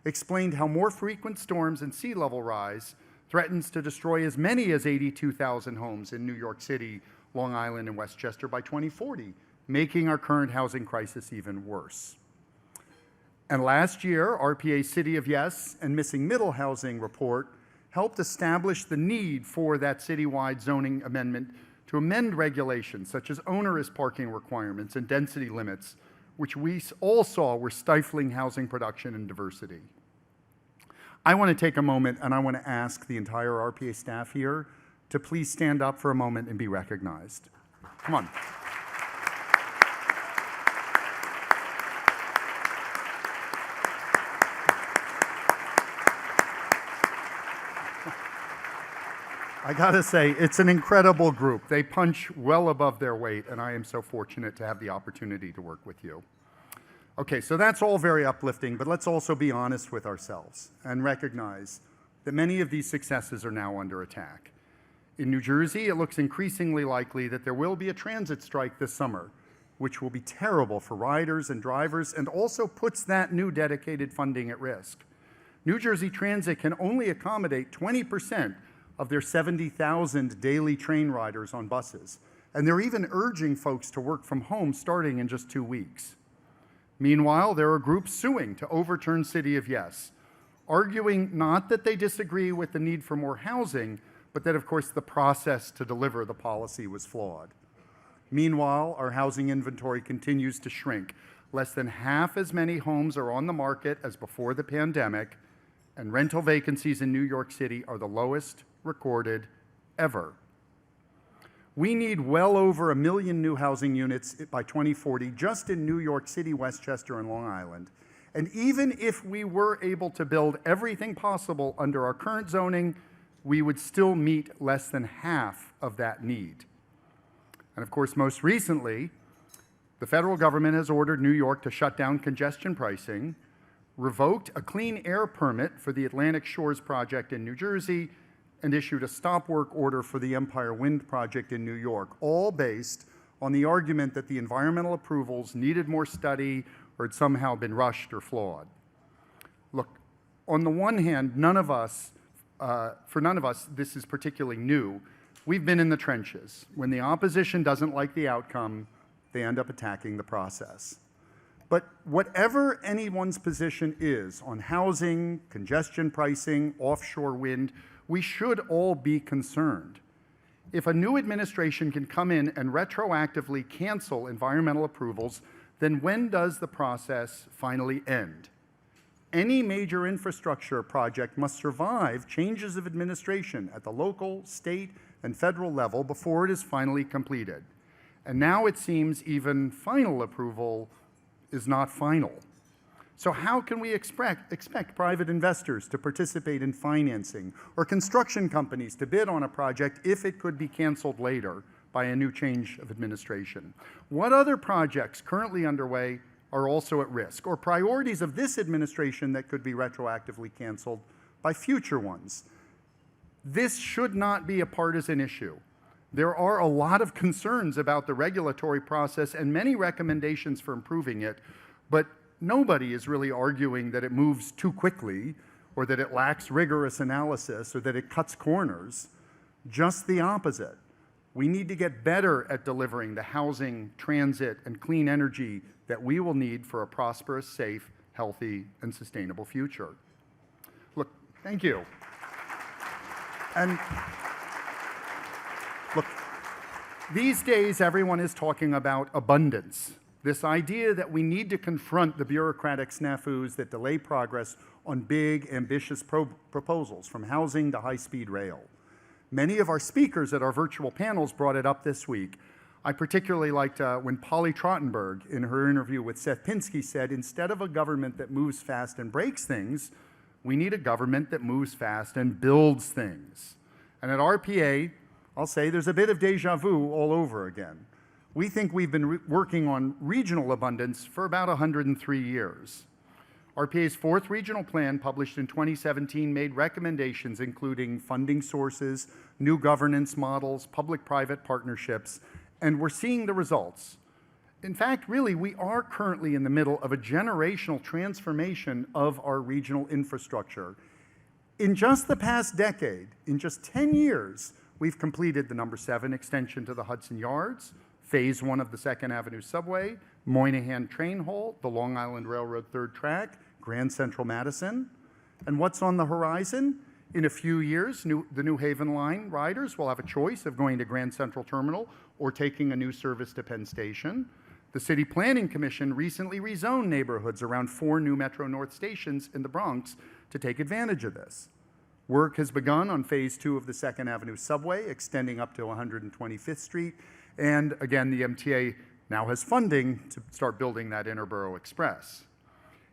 explained how more frequent storms and sea level rise threatens to destroy as many as 82,000 homes in New York City, Long Island, and Westchester by 2040, making our current housing crisis even worse. And last year, RPA's City of Yes and Missing Middle Housing report helped establish the need for that citywide zoning amendment to amend regulations such as onerous parking requirements and density limits, which we all saw were stifling housing production and diversity. I want to take a moment and I want to ask the entire RPA staff here to please stand up for a moment and be recognized. Come on. I gotta say, it's an incredible group. They punch well above their weight, and I am so fortunate to have the opportunity to work with you. Okay, so that's all very uplifting, but let's also be honest with ourselves and recognize that many of these successes are now under attack. In New Jersey, it looks increasingly likely that there will be a transit strike this summer, which will be terrible for riders and drivers and also puts that new dedicated funding at risk. New Jersey Transit can only accommodate 20% of their 70,000 daily train riders on buses, and they're even urging folks to work from home starting in just 2 weeks. Meanwhile, there are groups suing to overturn City of Yes, arguing not that they disagree with the need for more housing, but that, of course, the process to deliver the policy was flawed. Meanwhile, our housing inventory continues to shrink. Less than half as many homes are on the market as before the pandemic, and rental vacancies in New York City are the lowest recorded ever. We need well over 1 million new housing units by 2040 just in New York City, Westchester, and Long Island. And even if we were able to build everything possible under our current zoning, we would still meet less than half of that need. And of course, most recently, the federal government has ordered New York to shut down congestion pricing, revoked a clean air permit for the Atlantic Shores project in New Jersey, and issued a stop work order for the Empire Wind project in New York, all based on the argument that the environmental approvals needed more study or had somehow been rushed or flawed. Look, on the one hand, for none of us, this is particularly new. We've been in the trenches. When the opposition doesn't like the outcome, they end up attacking the process. But whatever anyone's position is on housing, congestion pricing, offshore wind, we should all be concerned. If a new administration can come in and retroactively cancel environmental approvals, then when does the process finally end? Any major infrastructure project must survive changes of administration at the local, state, and federal level before it is finally completed. And now it seems even final approval is not final. So how can we expect private investors to participate in financing or construction companies to bid on a project if it could be canceled later by a new change of administration? What other projects currently underway are also at risk, or priorities of this administration that could be retroactively canceled by future ones? This should not be a partisan issue. There are a lot of concerns about the regulatory process and many recommendations for improving it, but nobody is really arguing that it moves too quickly or that it lacks rigorous analysis or that it cuts corners. Just the opposite. We need to get better at delivering the housing, transit, and clean energy that we will need for a prosperous, safe, healthy, and sustainable future. Look, thank you. And look, these days everyone is talking about abundance. This idea that we need to confront the bureaucratic snafus that delay progress on big, ambitious proposals, from housing to high-speed rail. Many of our speakers at our virtual panels brought it up this week. I particularly liked when Polly Trottenberg, in her interview with Seth Pinsky, said, instead of a government that moves fast and breaks things, we need a government that moves fast and builds things. And at RPA, I'll say there's a bit of deja vu all over again. We think we've been working on regional abundance for about 103 years. RPA's fourth regional plan, published in 2017, made recommendations including funding sources, new governance models, public-private partnerships, and we're seeing the results. In fact, really, we are currently in the middle of a generational transformation of our regional infrastructure. In just the past decade, in just 10 years, we've completed the number 7 extension to the Hudson Yards, Phase 1 of the 2nd Avenue Subway, Moynihan Train Hall, the Long Island Railroad third track, Grand Central Madison. And what's on the horizon? In a few years, the New Haven Line riders will have a choice of going to Grand Central Terminal or taking a new service to Penn Station. The City Planning Commission recently rezoned neighborhoods around 4 new Metro North stations in the Bronx to take advantage of this. Work has begun on Phase 2 of the 2nd Avenue Subway, extending up to 125th Street. And again, the MTA now has funding to start building that Interborough Express.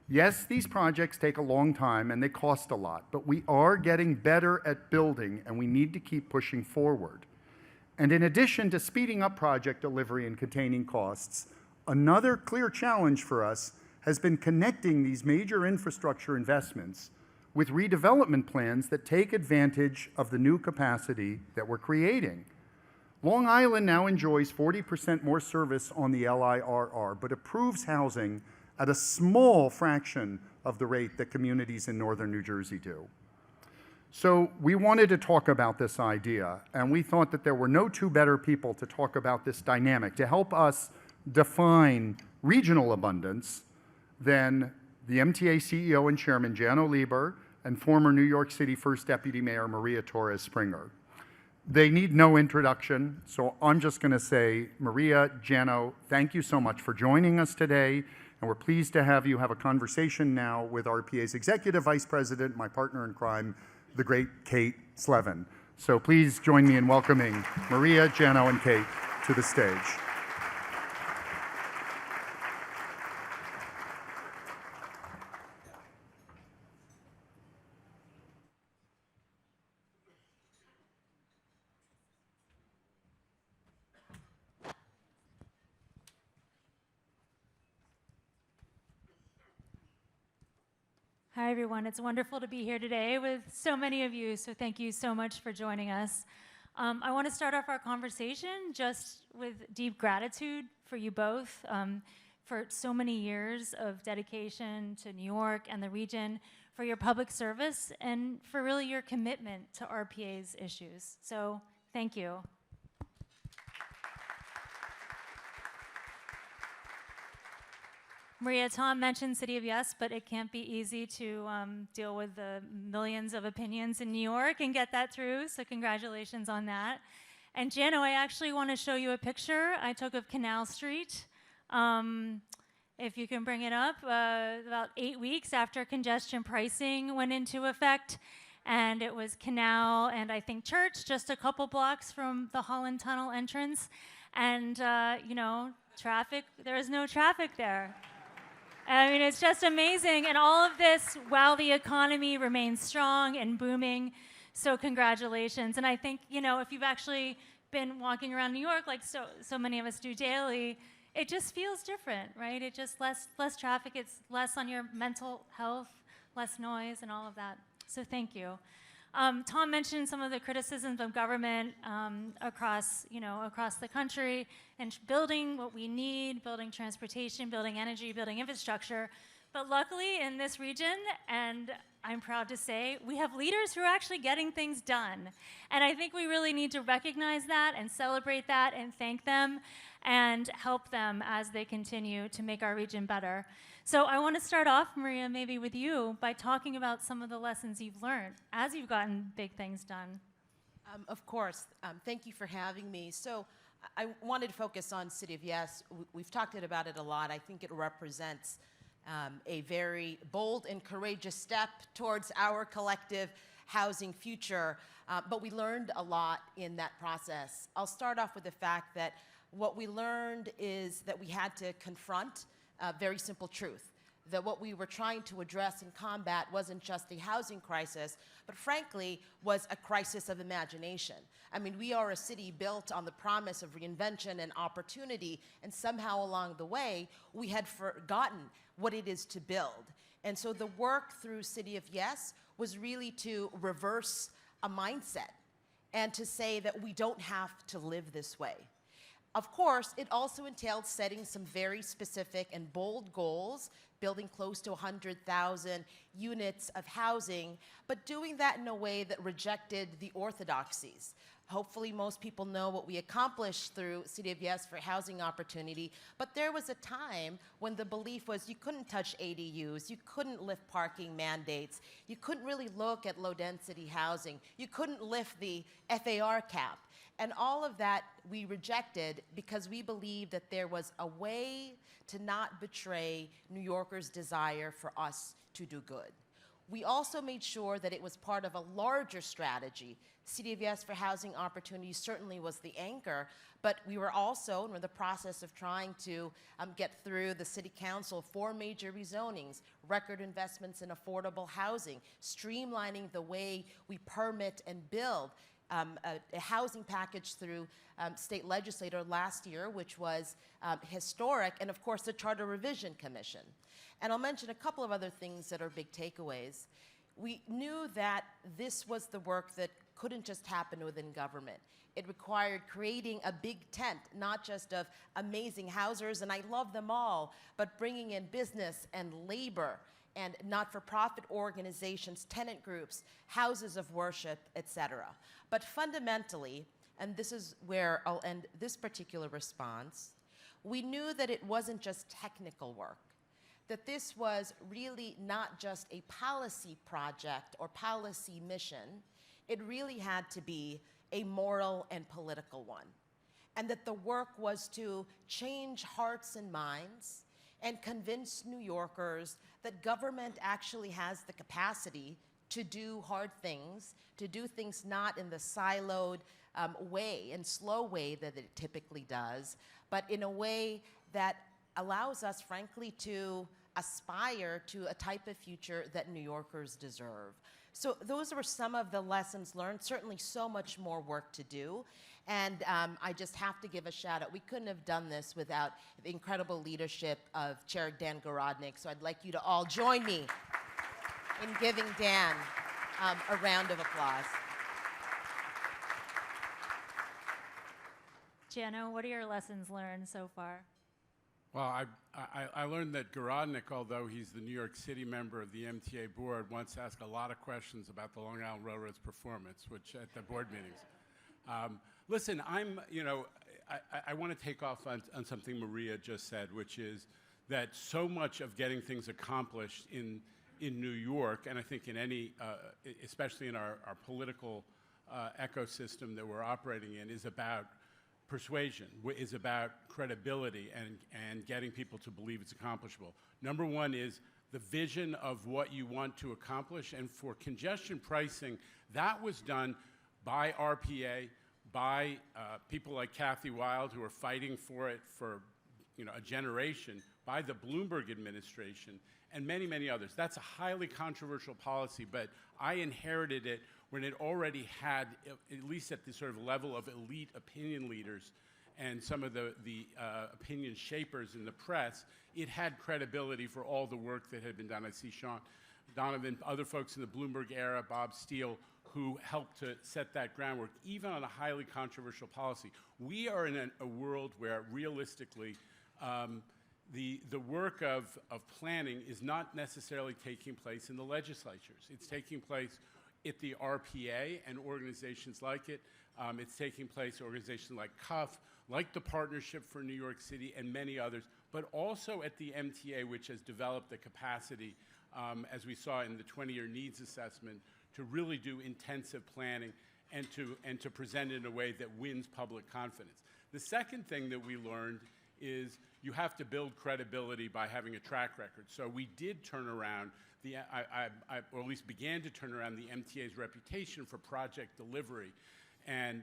Yes, these projects take a long time and they cost a lot, but we are getting better at building and we need to keep pushing forward. And in addition to speeding up project delivery and containing costs, another clear challenge for us has been connecting these major infrastructure investments with redevelopment plans that take advantage of the new capacity that we're creating. Long Island now enjoys 40% more service on the LIRR, but approves housing at a small fraction of the rate that communities in northern New Jersey do. So we wanted to talk about this idea, and we thought that there were no two better people to talk about this dynamic, to help us define regional abundance than the MTA CEO and Chairman Jano Lieber and former New York City First Deputy Mayor Maria Torres Springer. They need no introduction, so I'm just going to say, Maria, Jano, thank you so much for joining us today, and we're pleased to have you have a conversation now with RPA's Executive Vice President, my partner in crime, the great Kate Slevin. So please join me in welcoming Maria, Jano, and Kate to the stage. Hi, everyone. It's wonderful to be here today with so many of you, so thank you so much for joining us. I want to start off our conversation just with deep gratitude for you both, for so many years of dedication to New York and the region, for your public service, and for really your commitment to RPA's issues. So thank you. Maria, Tom mentioned City of Yes, but it can't be easy to deal with the millions of opinions in New York and get that through, so congratulations on that. And Jano, I actually want to show you a picture I took of Canal Street. If you can bring it up, about 8 weeks after congestion pricing went into effect, and it was Canal and I think Church, just a couple blocks from the Holland Tunnel entrance, and you know, traffic, there is no traffic there. I mean, it's just amazing. And all of this while the economy remains strong and booming. So congratulations. And I think, you know, if you've actually been walking around New York like so many of us do daily, it just feels different, right? It just less traffic, it's less on your mental health, less noise and all of that. So thank you. Tom mentioned some of the criticisms of government across the country and building what we need, building transportation, building energy, building infrastructure. But luckily in this region, and I'm proud to say, we have leaders who are actually getting things done. And I think we really need to recognize that and celebrate that and thank them and help them as they continue to make our region better. So I want to start off, Maria, maybe with you, by talking about some of the lessons you've learned as you've gotten big things done. Of course. Thank you for having me. So I wanted to focus on City of Yes. We've talked about it a lot. I think it represents a very bold and courageous step towards our collective housing future, but we learned a lot in that process. I'll start off with the fact that what we learned is that we had to confront a very simple truth, that what we were trying to address and combat wasn't just a housing crisis, but frankly was a crisis of imagination. I mean, we are a city built on the promise of reinvention and opportunity, and somehow along the way, we had forgotten what it is to build. And so the work through City of Yes was really to reverse a mindset and to say that we don't have to live this way. Of course, it also entailed setting some very specific and bold goals, building close to 100,000 units of housing, but doing that in a way that rejected the orthodoxies. Hopefully most people know what we accomplished through City of Yes for housing opportunity, but there was a time when the belief was you couldn't touch ADUs, you couldn't lift parking mandates, you couldn't really look at low density housing, you couldn't lift the FAR cap. And all of that we rejected because we believed that there was a way to not betray New Yorkers' desire for us to do good. We also made sure that it was part of a larger strategy. City of Yes for housing opportunities certainly was the anchor, but we were also in the process of trying to get through the City Council 4 major rezonings, record investments in affordable housing, streamlining the way we permit and build, a housing package through state legislature last year, which was historic, and of course the Charter Revision Commission. And I'll mention a couple of other things that are big takeaways. We knew that this was the work that couldn't just happen within government. It required creating a big tent, not just of amazing housers, and I love them all, but bringing in business and labor and not-for-profit organizations, tenant groups, houses of worship, etc. But fundamentally, and this is where I'll end this particular response, we knew that it wasn't just technical work, that this was really not just a policy project or policy mission, it really had to be a moral and political one. And that the work was to change hearts and minds and convince New Yorkers that government actually has the capacity to do hard things, to do things not in the siloed way and slow way that it typically does, but in a way that allows us, frankly, to aspire to a type of future that New Yorkers deserve. So those were some of the lessons learned, certainly so much more work to do. And I just have to give a shout out. We couldn't have done this without the incredible leadership of Chair Dan Garodnick. So I'd like you to all join me in giving Dan a round of applause. Jano, what are your lessons learned so far? Well, I learned that Garodnick, although he's the New York City member of the MTA board, wants to ask a lot of questions about the Long Island Railroad's performance, which at the board meetings. Listen, I want to take off on something Maria just said, which is that so much of getting things accomplished in New York, and I think in any, especially in our political ecosystem that we're operating in, is about persuasion, is about credibility and getting people to believe it's accomplishable. Number one is the vision of what you want to accomplish, and for congestion pricing, that was done by RPA, by people like Kathryn Wylde, who are fighting for it for a generation, by the Bloomberg administration, and many, many others. That's a highly controversial policy, but I inherited it when it already had, at least at the sort of level of elite opinion leaders and some of the opinion shapers in the press, it had credibility for all the work that had been done. I see Sean Donovan, other folks in the Bloomberg era, Bob Steele, who helped to set that groundwork, even on a highly controversial policy. We are in a world where realistically, the work of planning is not necessarily taking place in the legislatures. It's taking place at the RPA and organizations like it. It's taking place organizations like CUF, like the Partnership for New York City, and many others, but also at the MTA, which has developed the capacity, as we saw in the 20-year needs assessment, to really do intensive planning and to present it in a way that wins public confidence. The second thing that we learned is you have to build credibility by having a track record. So we did turn around or at least began to turn around the MTA's reputation for project delivery. And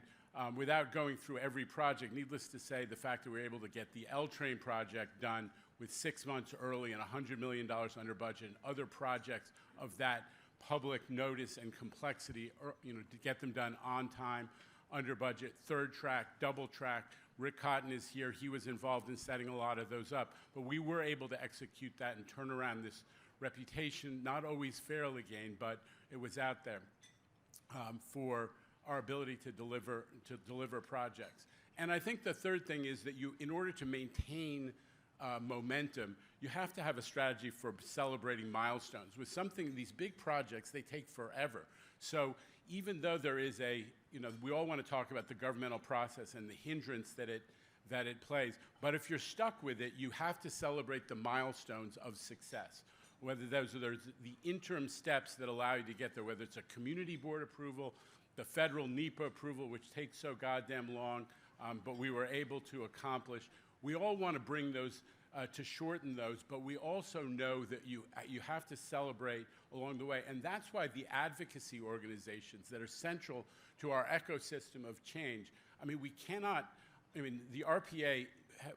without going through every project, needless to say, the fact that we were able to get the L train project done with 6 months early and $100 million under budget, and other projects of that public notice and complexity, to get them done on time, under budget, third track, double track. Rick Cotton is here. He was involved in setting a lot of those up. But we were able to execute that and turn around this reputation, not always fairly gained, but it was out there for our ability to deliver projects. And I think the third thing is that in order to maintain momentum, you have to have a strategy for celebrating milestones. With these big projects, they take forever. So even though there is we all want to talk about the governmental process and the hindrance that it plays, but if you're stuck with it, you have to celebrate the milestones of success. Whether those are the interim steps that allow you to get there, whether it's a community board approval, the federal NEPA approval, which takes so goddamn long, but we were able to accomplish. We all want to bring those, to shorten those, but we also know that you have to celebrate along the way. And that's why the advocacy organizations that are central to our ecosystem of change, the RPA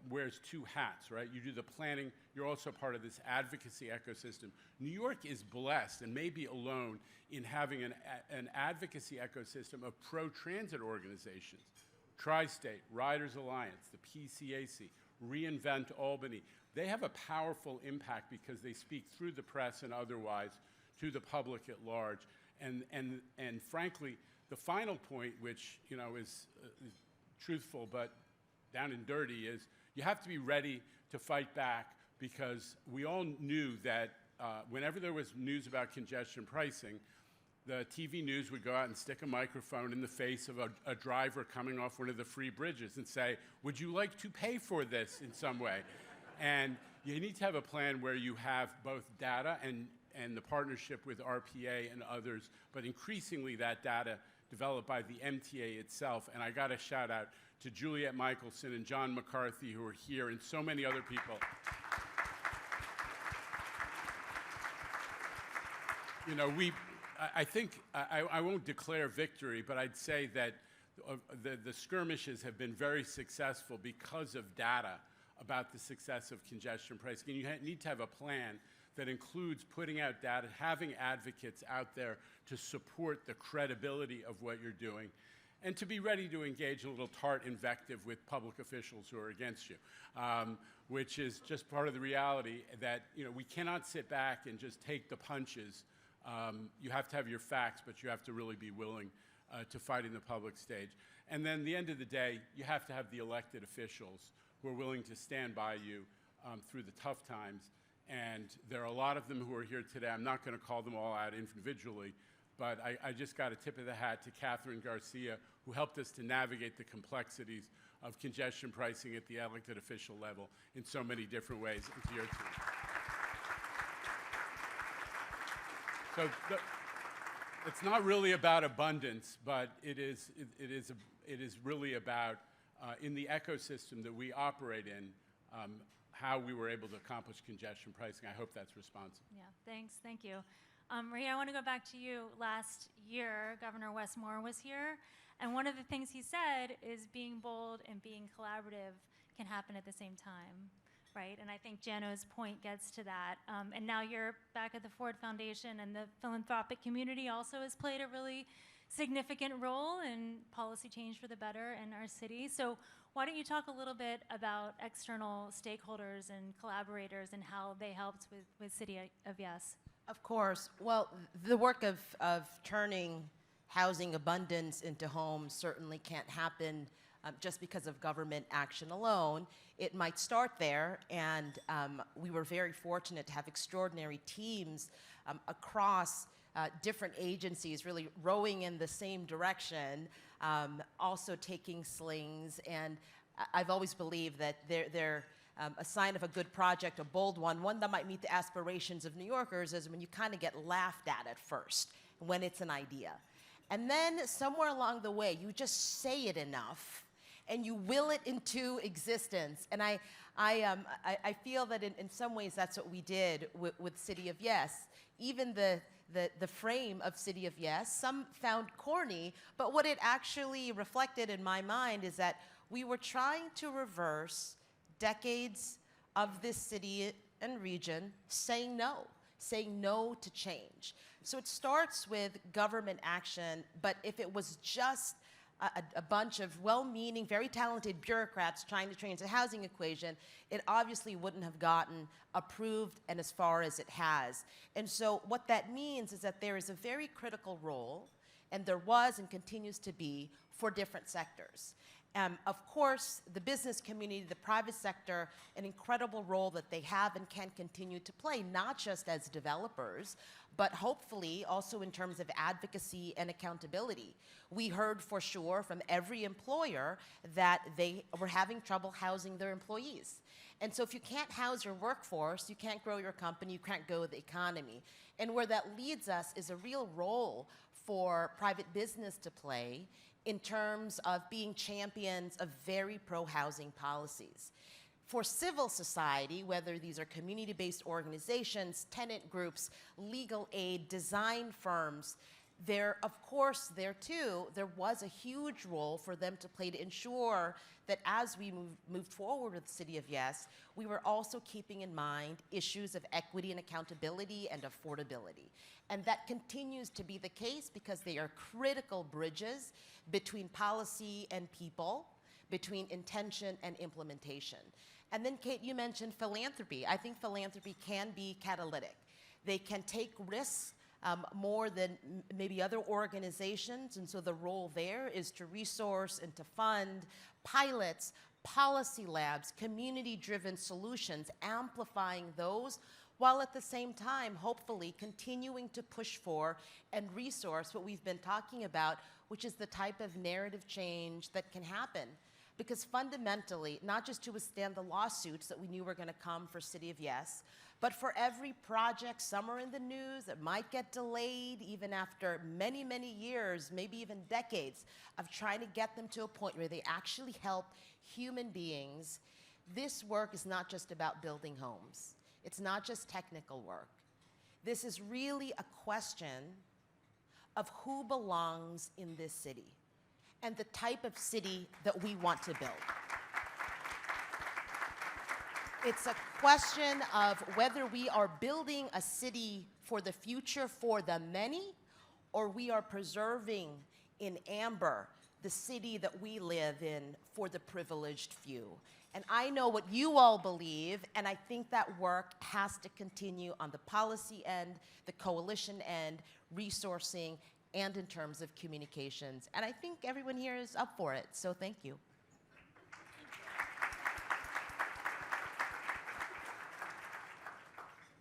wears two hats, right? You do the planning, you're also part of this advocacy ecosystem. New York is blessed and maybe alone in having an advocacy ecosystem of pro-transit organizations. Tri-State, Riders Alliance, the PCAC, Reinvent Albany. They have a powerful impact because they speak through the press and otherwise to the public at large. And frankly, the final point, which is truthful but down and dirty, is you have to be ready to fight back, because we all knew that whenever there was news about congestion pricing, the TV news would go out and stick a microphone in the face of a driver coming off one of the free bridges and say, would you like to pay for this in some way? And you need to have a plan where you have both data and the partnership with RPA and others, but increasingly that data developed by the MTA itself. And I got a shout out to Juliet Michelson and John McCarthy, who are here, and so many other people. I think I won't declare victory, but I'd say that the skirmishes have been very successful because of data about the success of congestion pricing. And you need to have a plan that includes putting out data, having advocates out there to support the credibility of what you're doing, and to be ready to engage in a little tart invective with public officials who are against you, which is just part of the reality that we cannot sit back and just take the punches. You have to have your facts, but you have to really be willing to fight in the public stage. And then at the end of the day, you have to have the elected officials who are willing to stand by you through the tough times. And there are a lot of them who are here today. I'm not going to call them all out individually, but I just got a tip of the hat to Kathryn Garcia, who helped us to navigate the complexities of congestion pricing at the elected official level in so many different ways, and to your team. So it's not really about abundance, but it is really about, in the ecosystem that we operate in, how we were able to accomplish congestion pricing. I hope that's responsive. Yeah, thanks. Thank you. Maria, I want to go back to you. Last year, Governor Westmore was here, and one of the things he said is being bold and being collaborative can happen at the same time, right? And I think Jano's point gets to that. And now you're back at the Ford Foundation, and the philanthropic community also has played a really significant role in policy change for the better in our city. So why don't you talk a little bit about external stakeholders and collaborators and how they helped with City of Yes? Of course. Well, the work of turning housing abundance into homes certainly can't happen just because of government action alone. It might start there, and we were very fortunate to have extraordinary teams across different agencies really rowing in the same direction, also taking slings. And I've always believed that they're a sign of a good project, a bold one that might meet the aspirations of New Yorkers, is when you kind of get laughed at first, when it's an idea. And then somewhere along the way, you just say it enough, and you will it into existence. And I feel that in some ways that's what we did with City of Yes. Even the frame of City of Yes, some found corny, but what it actually reflected in my mind is that we were trying to reverse decades of this city and region saying no to change. So it starts with government action, but if it was just a bunch of well-meaning, very talented bureaucrats trying to change the housing equation, it obviously wouldn't have gotten approved and as far as it has. And so what that means is that there is a very critical role, and there was and continues to be, for different sectors. Of course, the business community, the private sector, an incredible role that they have and can continue to play, not just as developers, but hopefully also in terms of advocacy and accountability. We heard for sure from every employer that they were having trouble housing their employees. And so if you can't house your workforce, you can't grow your company, you can't grow the economy. And where that leads us is a real role for private business to play in terms of being champions of very pro-housing policies. For civil society, whether these are community-based organizations, tenant groups, legal aid, design firms, there was a huge role for them to play to ensure that as we moved forward with the City of Yes, we were also keeping in mind issues of equity and accountability and affordability. And that continues to be the case because they are critical bridges between policy and people, between intention and implementation. And then, Kate, you mentioned philanthropy. I think philanthropy can be catalytic. They can take risks more than maybe other organizations, and so the role there is to resource and to fund pilots, policy labs, community-driven solutions, amplifying those, while at the same time, hopefully, continuing to push for and resource what we've been talking about, which is the type of narrative change that can happen. Because fundamentally, not just to withstand the lawsuits that we knew were going to come for City of Yes, but for every project somewhere in the news that might get delayed even after many, many years, maybe even decades of trying to get them to a point where they actually help human beings. This work is not just about building homes. It's not just technical work. This is really a question of who belongs in this city and the type of city that we want to build. It's a question of whether we are building a city for the future for the many, or we are preserving in amber the city that we live in for the privileged few. And I know what you all believe, and I think that work has to continue on the policy end, the coalition end, resourcing, and in terms of communications. And I think everyone here is up for it, so thank you.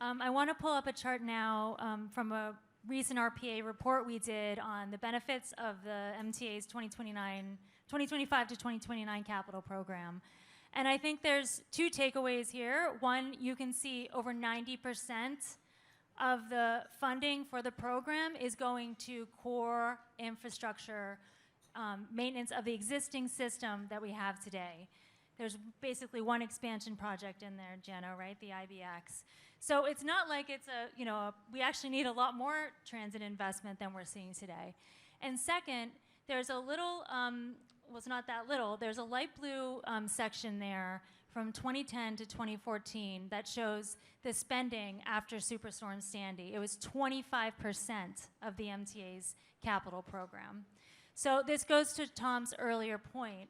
I want to pull up a chart now from a recent RPA report we did on the benefits of the MTA's 2025 to 2029 capital program. And I think there's two takeaways here. One, you can see over 90% of the funding for the program is going to core infrastructure, maintenance of the existing system that we have today. There's basically one expansion project in there, Jenna, right? The IBX. So it's not like it's we actually need a lot more transit investment than we're seeing today. And second, there's a little, well, it's not that little, there's a light blue section there from 2010 to 2014 that shows the spending after Superstorm Sandy. It was 25% of the MTA's capital program. So this goes to Tom's earlier point.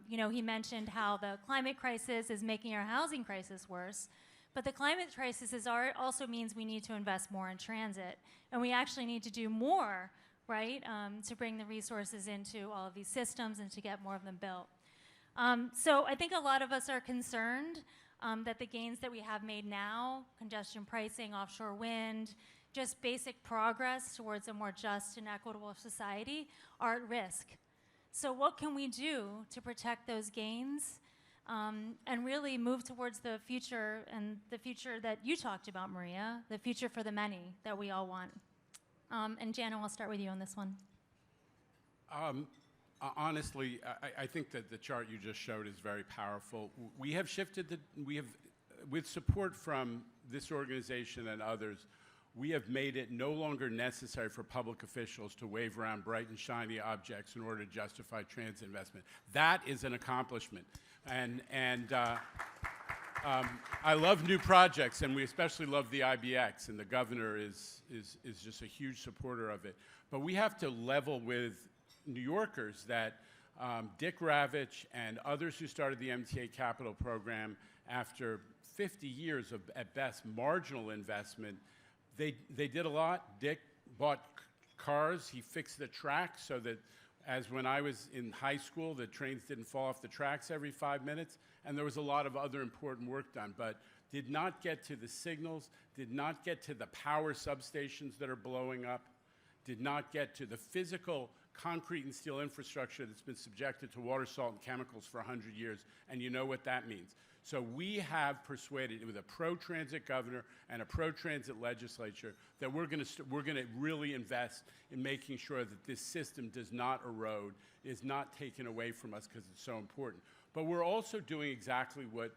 He mentioned how the climate crisis is making our housing crisis worse, but the climate crisis also means we need to invest more in transit, and we actually need to do more right? To bring the resources into all of these systems and to get more of them built. So I think a lot of us are concerned that the gains that we have made now, congestion pricing, offshore wind, just basic progress towards a more just and equitable society are at risk. So what can we do to protect those gains and really move towards the future, and the future that you talked about, Maria, the future for the many that we all want? And Jana, I'll start with you on this one. Honestly, I think that the chart you just showed is very powerful. We have shifted, with support from this organization and others, we have made it no longer necessary for public officials to wave around bright and shiny objects in order to justify transit investment. That is an accomplishment. I love new projects, and we especially love the IBX, and the governor is just a huge supporter of it. But we have to level with New Yorkers that Dick Ravitch and others who started the MTA Capital Program after 50 years of, at best, marginal investment, they did a lot. Dick bought cars. He fixed the tracks so that, as when I was in high school, the trains didn't fall off the tracks every 5 minutes. And there was a lot of other important work done, but did not get to the signals, did not get to the power substations that are blowing up, did not get to the physical concrete and steel infrastructure that's been subjected to water, salt, and chemicals for 100 years, and you know what that means. So we have persuaded, with a pro-transit governor and a pro-transit legislature, that we're going to really invest in making sure that this system does not erode, is not taken away from us because it's so important. But we're also doing exactly what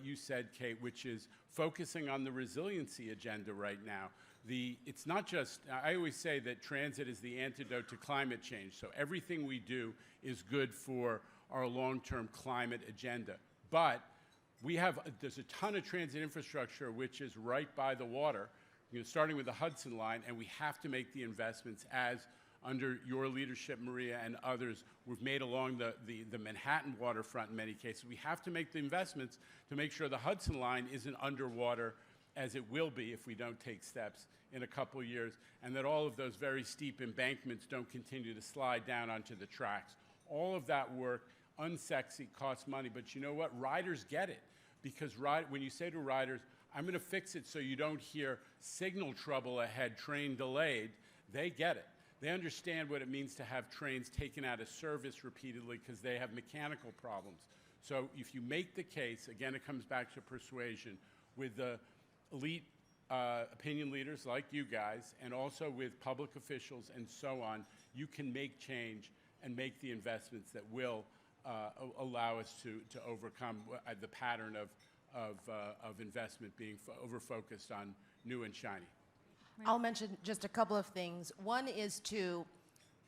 you said, Kate, which is focusing on the resiliency agenda right now. It's not just, I always say that transit is the antidote to climate change. So everything we do is good for our long-term climate agenda. But there's a ton of transit infrastructure which is right by the water, starting with the Hudson Line, and we have to make the investments as, under your leadership, Maria, and others, we've made along the Manhattan waterfront in many cases. We have to make the investments to make sure the Hudson Line isn't underwater, as it will be if we don't take steps in a couple of years, and that all of those very steep embankments don't continue to slide down onto the tracks. All of that work, unsexy, costs money, but you know what? Riders get it, because when you say to riders, I'm going to fix it so you don't hear signal trouble ahead, train delayed, they get it. They understand what it means to have trains taken out of service repeatedly because they have mechanical problems. So if you make the case, again, it comes back to persuasion, with the elite opinion leaders like you guys, and also with public officials and so on, you can make change and make the investments that will allow us to overcome the pattern of investment being over-focused on new and shiny. I'll mention just a couple of things. One is to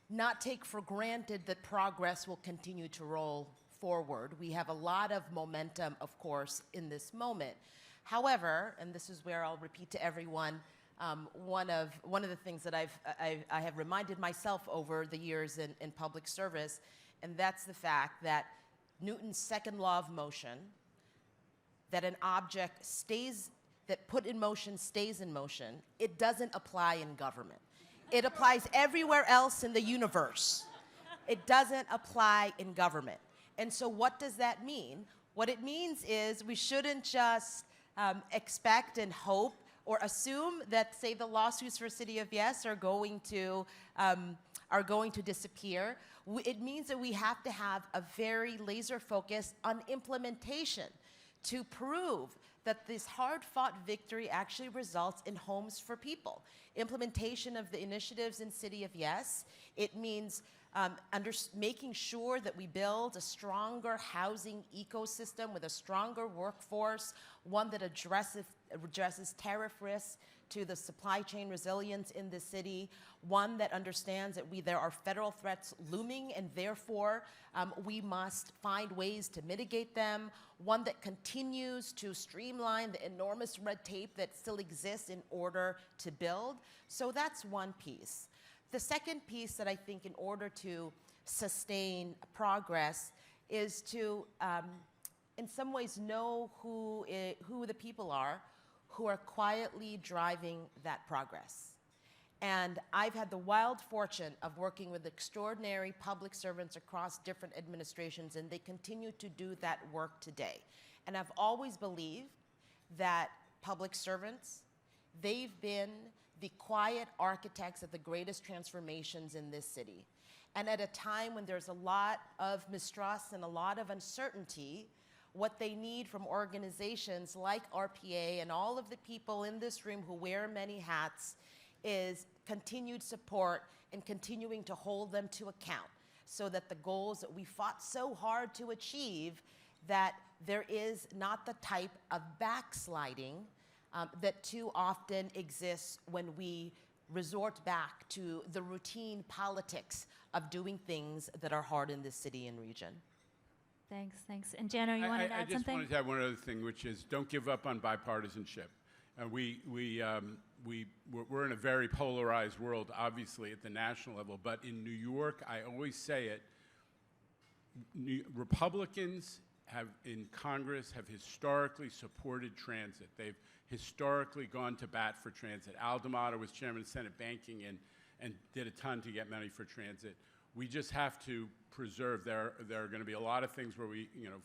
not take for granted that progress will continue to roll forward. We have a lot of momentum, of course, in this moment. However, and this is where I'll repeat to everyone, one of the things that I have reminded myself over the years in public service, and that's the fact that Newton's second law of motion, that an object that put in motion stays in motion, it doesn't apply in government. It applies everywhere else in the universe. It doesn't apply in government. And so what does that mean? What it means is we shouldn't just expect and hope or assume that, say, the lawsuits for City of Yes are going to disappear. It means that we have to have a very laser focus on implementation to prove that this hard-fought victory actually results in homes for people. Implementation of the initiatives in City of Yes, it means making sure that we build a stronger housing ecosystem with a stronger workforce, one that addresses tariff risks to the supply chain resilience in the city, one that understands that there are federal threats looming, and therefore we must find ways to mitigate them, one that continues to streamline the enormous red tape that still exists in order to build. So that's one piece. The second piece that I think, in order to sustain progress, is to, in some ways, know who the people are who are quietly driving that progress. And I've had the wild fortune of working with extraordinary public servants across different administrations, and they continue to do that work today. And I've always believed that public servants, they've been the quiet architects of the greatest transformations in this city. And at a time when there's a lot of mistrust and a lot of uncertainty, what they need from organizations like RPA and all of the people in this room who wear many hats is continued support and continuing to hold them to account so that the goals that we fought so hard to achieve, that there is not the type of backsliding that too often exists when we resort back to the routine politics of doing things that are hard in this city and region. Thanks, thanks. And Jano, you wanted to add I just something? wanted to add one other thing, which is don't give up on bipartisanship. We're in a very polarized world, obviously, at the national level, but in New York, I always say it, Republicans in Congress have historically supported transit. They've historically gone to bat for transit. Al D'Amato was chairman of Senate Banking and did a ton to get money for transit. We just have to preserve, there are going to be a lot of things where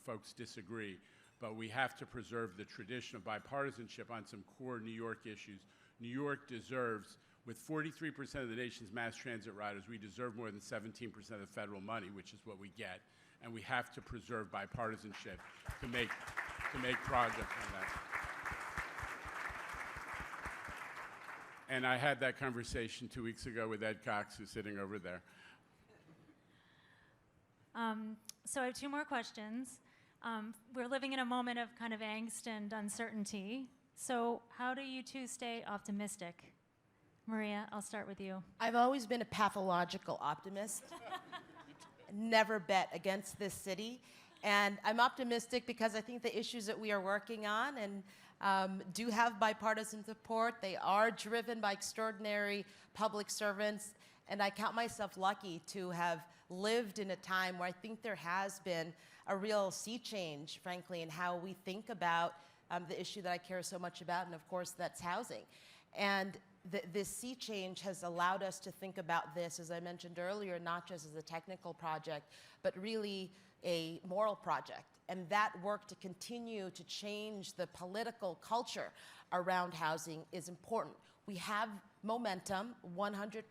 folks disagree, but we have to preserve the tradition of bipartisanship on some core New York issues. New York deserves, with 43% of the nation's mass transit riders, we deserve more than 17% of the federal money, which is what we get, and we have to preserve bipartisanship to make progress on that. And I had that conversation 2 weeks ago with Ed Cox, who's sitting over there. So I have two more questions. We're living in a moment of kind of angst and uncertainty. So how do you two stay optimistic? Maria, I'll start with you. I've always been a pathological optimist. Never bet against this city. And I'm optimistic because I think the issues that we are working on and do have bipartisan support. They are driven by extraordinary public servants. And I count myself lucky to have lived in a time where I think there has been a real sea change, frankly, in how we think about the issue that I care so much about, and of course, that's housing. And this sea change has allowed us to think about this, as I mentioned earlier, not just as a technical project, but really a moral project. And that work to continue to change the political culture around housing is important. We have momentum, 100%,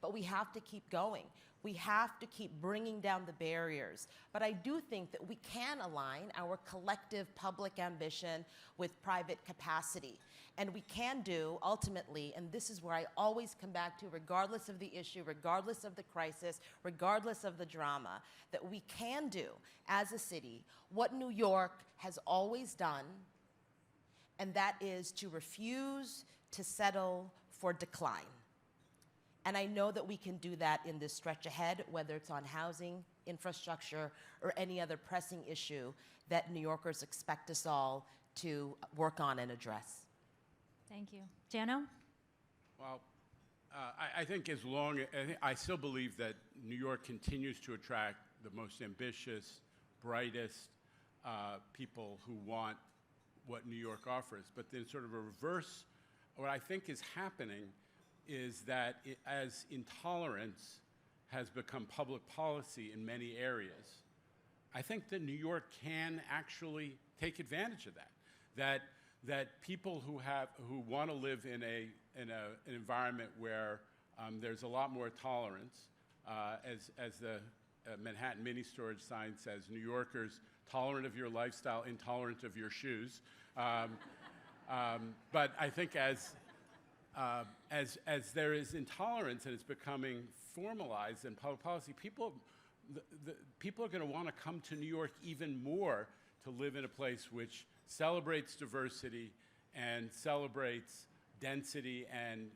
but we have to keep going. We have to keep bringing down the barriers. But I do think that we can align our collective public ambition with private capacity. And we can do, ultimately, and this is where I always come back to, regardless of the issue, regardless of the crisis, regardless of the drama, that we can do, as a city, what New York has always done, and that is to refuse to settle for decline. And I know that we can do that in this stretch ahead, whether it's on housing, infrastructure, or any other pressing issue that New Yorkers expect us all to work on and address. Thank you. Jano? Well, I think I still believe that New York continues to attract the most ambitious, brightest people who want what New York offers. But then sort of a reverse, what I think is happening is that as intolerance has become public policy in many areas, I think that New York can actually take advantage of that. That people who want to live in an environment where there's a lot more tolerance, as the Manhattan mini storage sign says, New Yorkers tolerant of your lifestyle, intolerant of your shoes. But I think as there is intolerance and it's becoming formalized in public policy, people are going to want to come to New York even more to live in a place which celebrates diversity and celebrates density and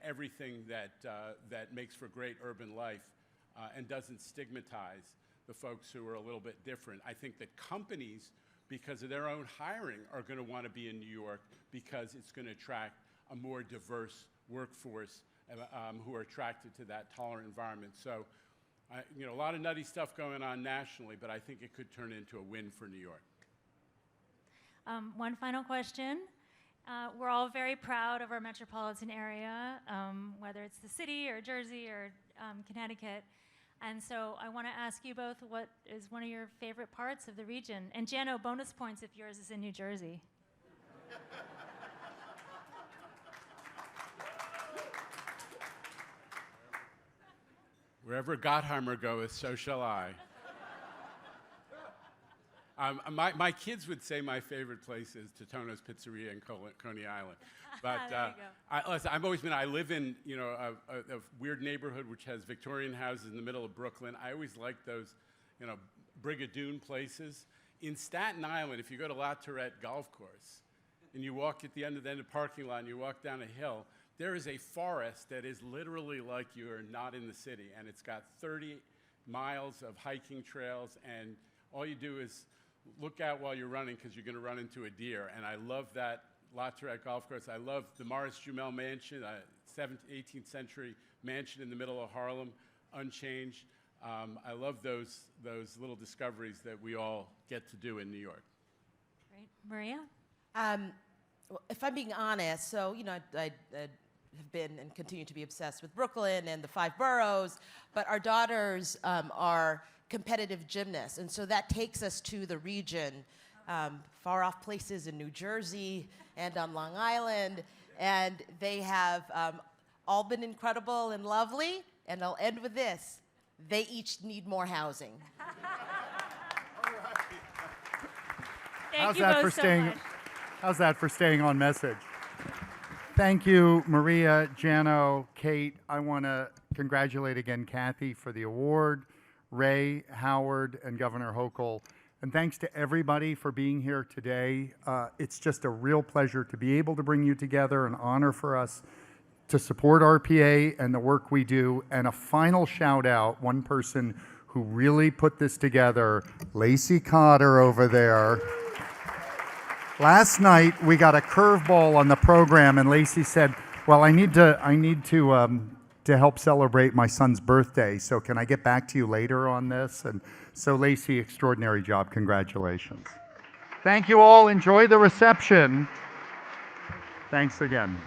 everything that makes for great urban life and doesn't stigmatize the folks who are a little bit different. I think that companies, because of their own hiring, are going to want to be in New York because it's going to attract a more diverse workforce who are attracted to that tolerant environment. So, a lot of nutty stuff going on nationally, but I think it could turn into a win for New York. One final question. We're all very proud of our metropolitan area, whether it's the city or Jersey or Connecticut. And so I want to ask you both what is one of your favorite parts of the region? And Jano, bonus points if yours is in New Jersey. Wherever Gottheimer goeth, so shall I. My kids would say my favorite place is Totono's Pizzeria in Coney Island. But listen, I live in a weird neighborhood which has Victorian houses in the middle of Brooklyn. I always like those, Brigadoon places. In Staten Island, if you go to La Tourette Golf Course and you walk at the end of the parking lot and you walk down a hill, there is a forest that is literally like you're not in the city. And it's got 30 miles of hiking trails, and all you do is look out while you're running because you're going to run into a deer. And I love that La Tourette Golf Course. I love the Morris Jumel Mansion, a 18th century mansion in the middle of Harlem, unchanged. I love those little discoveries that we all get to do in New York. Great. Maria? Well, if I'm being honest, so, I have been and continue to be obsessed with Brooklyn and the 5 boroughs, but our daughters are competitive gymnasts, and so that takes us to the region, far off places in New Jersey and on Long Island, and they have all been incredible and lovely, and I'll end with this. They each need more housing. Thank you both so much. How's that for staying on message? Thank you, Maria, Jano, Kate. I want to congratulate again Kathy for the award, Ray, Howard, and Governor Hochul. And thanks to everybody for being here today. It's just a real pleasure to be able to bring you together, an honor for us to support RPA and the work we do. And a final shout out, one person who really put this together, Lacey Cotter over there. Last night, we got a curveball on the program, and Lacey said, well, I need to help celebrate my son's birthday, so can I get back to you later on this? And so, Lacey, extraordinary job. Congratulations. Thank you all. Enjoy the reception. Thanks again.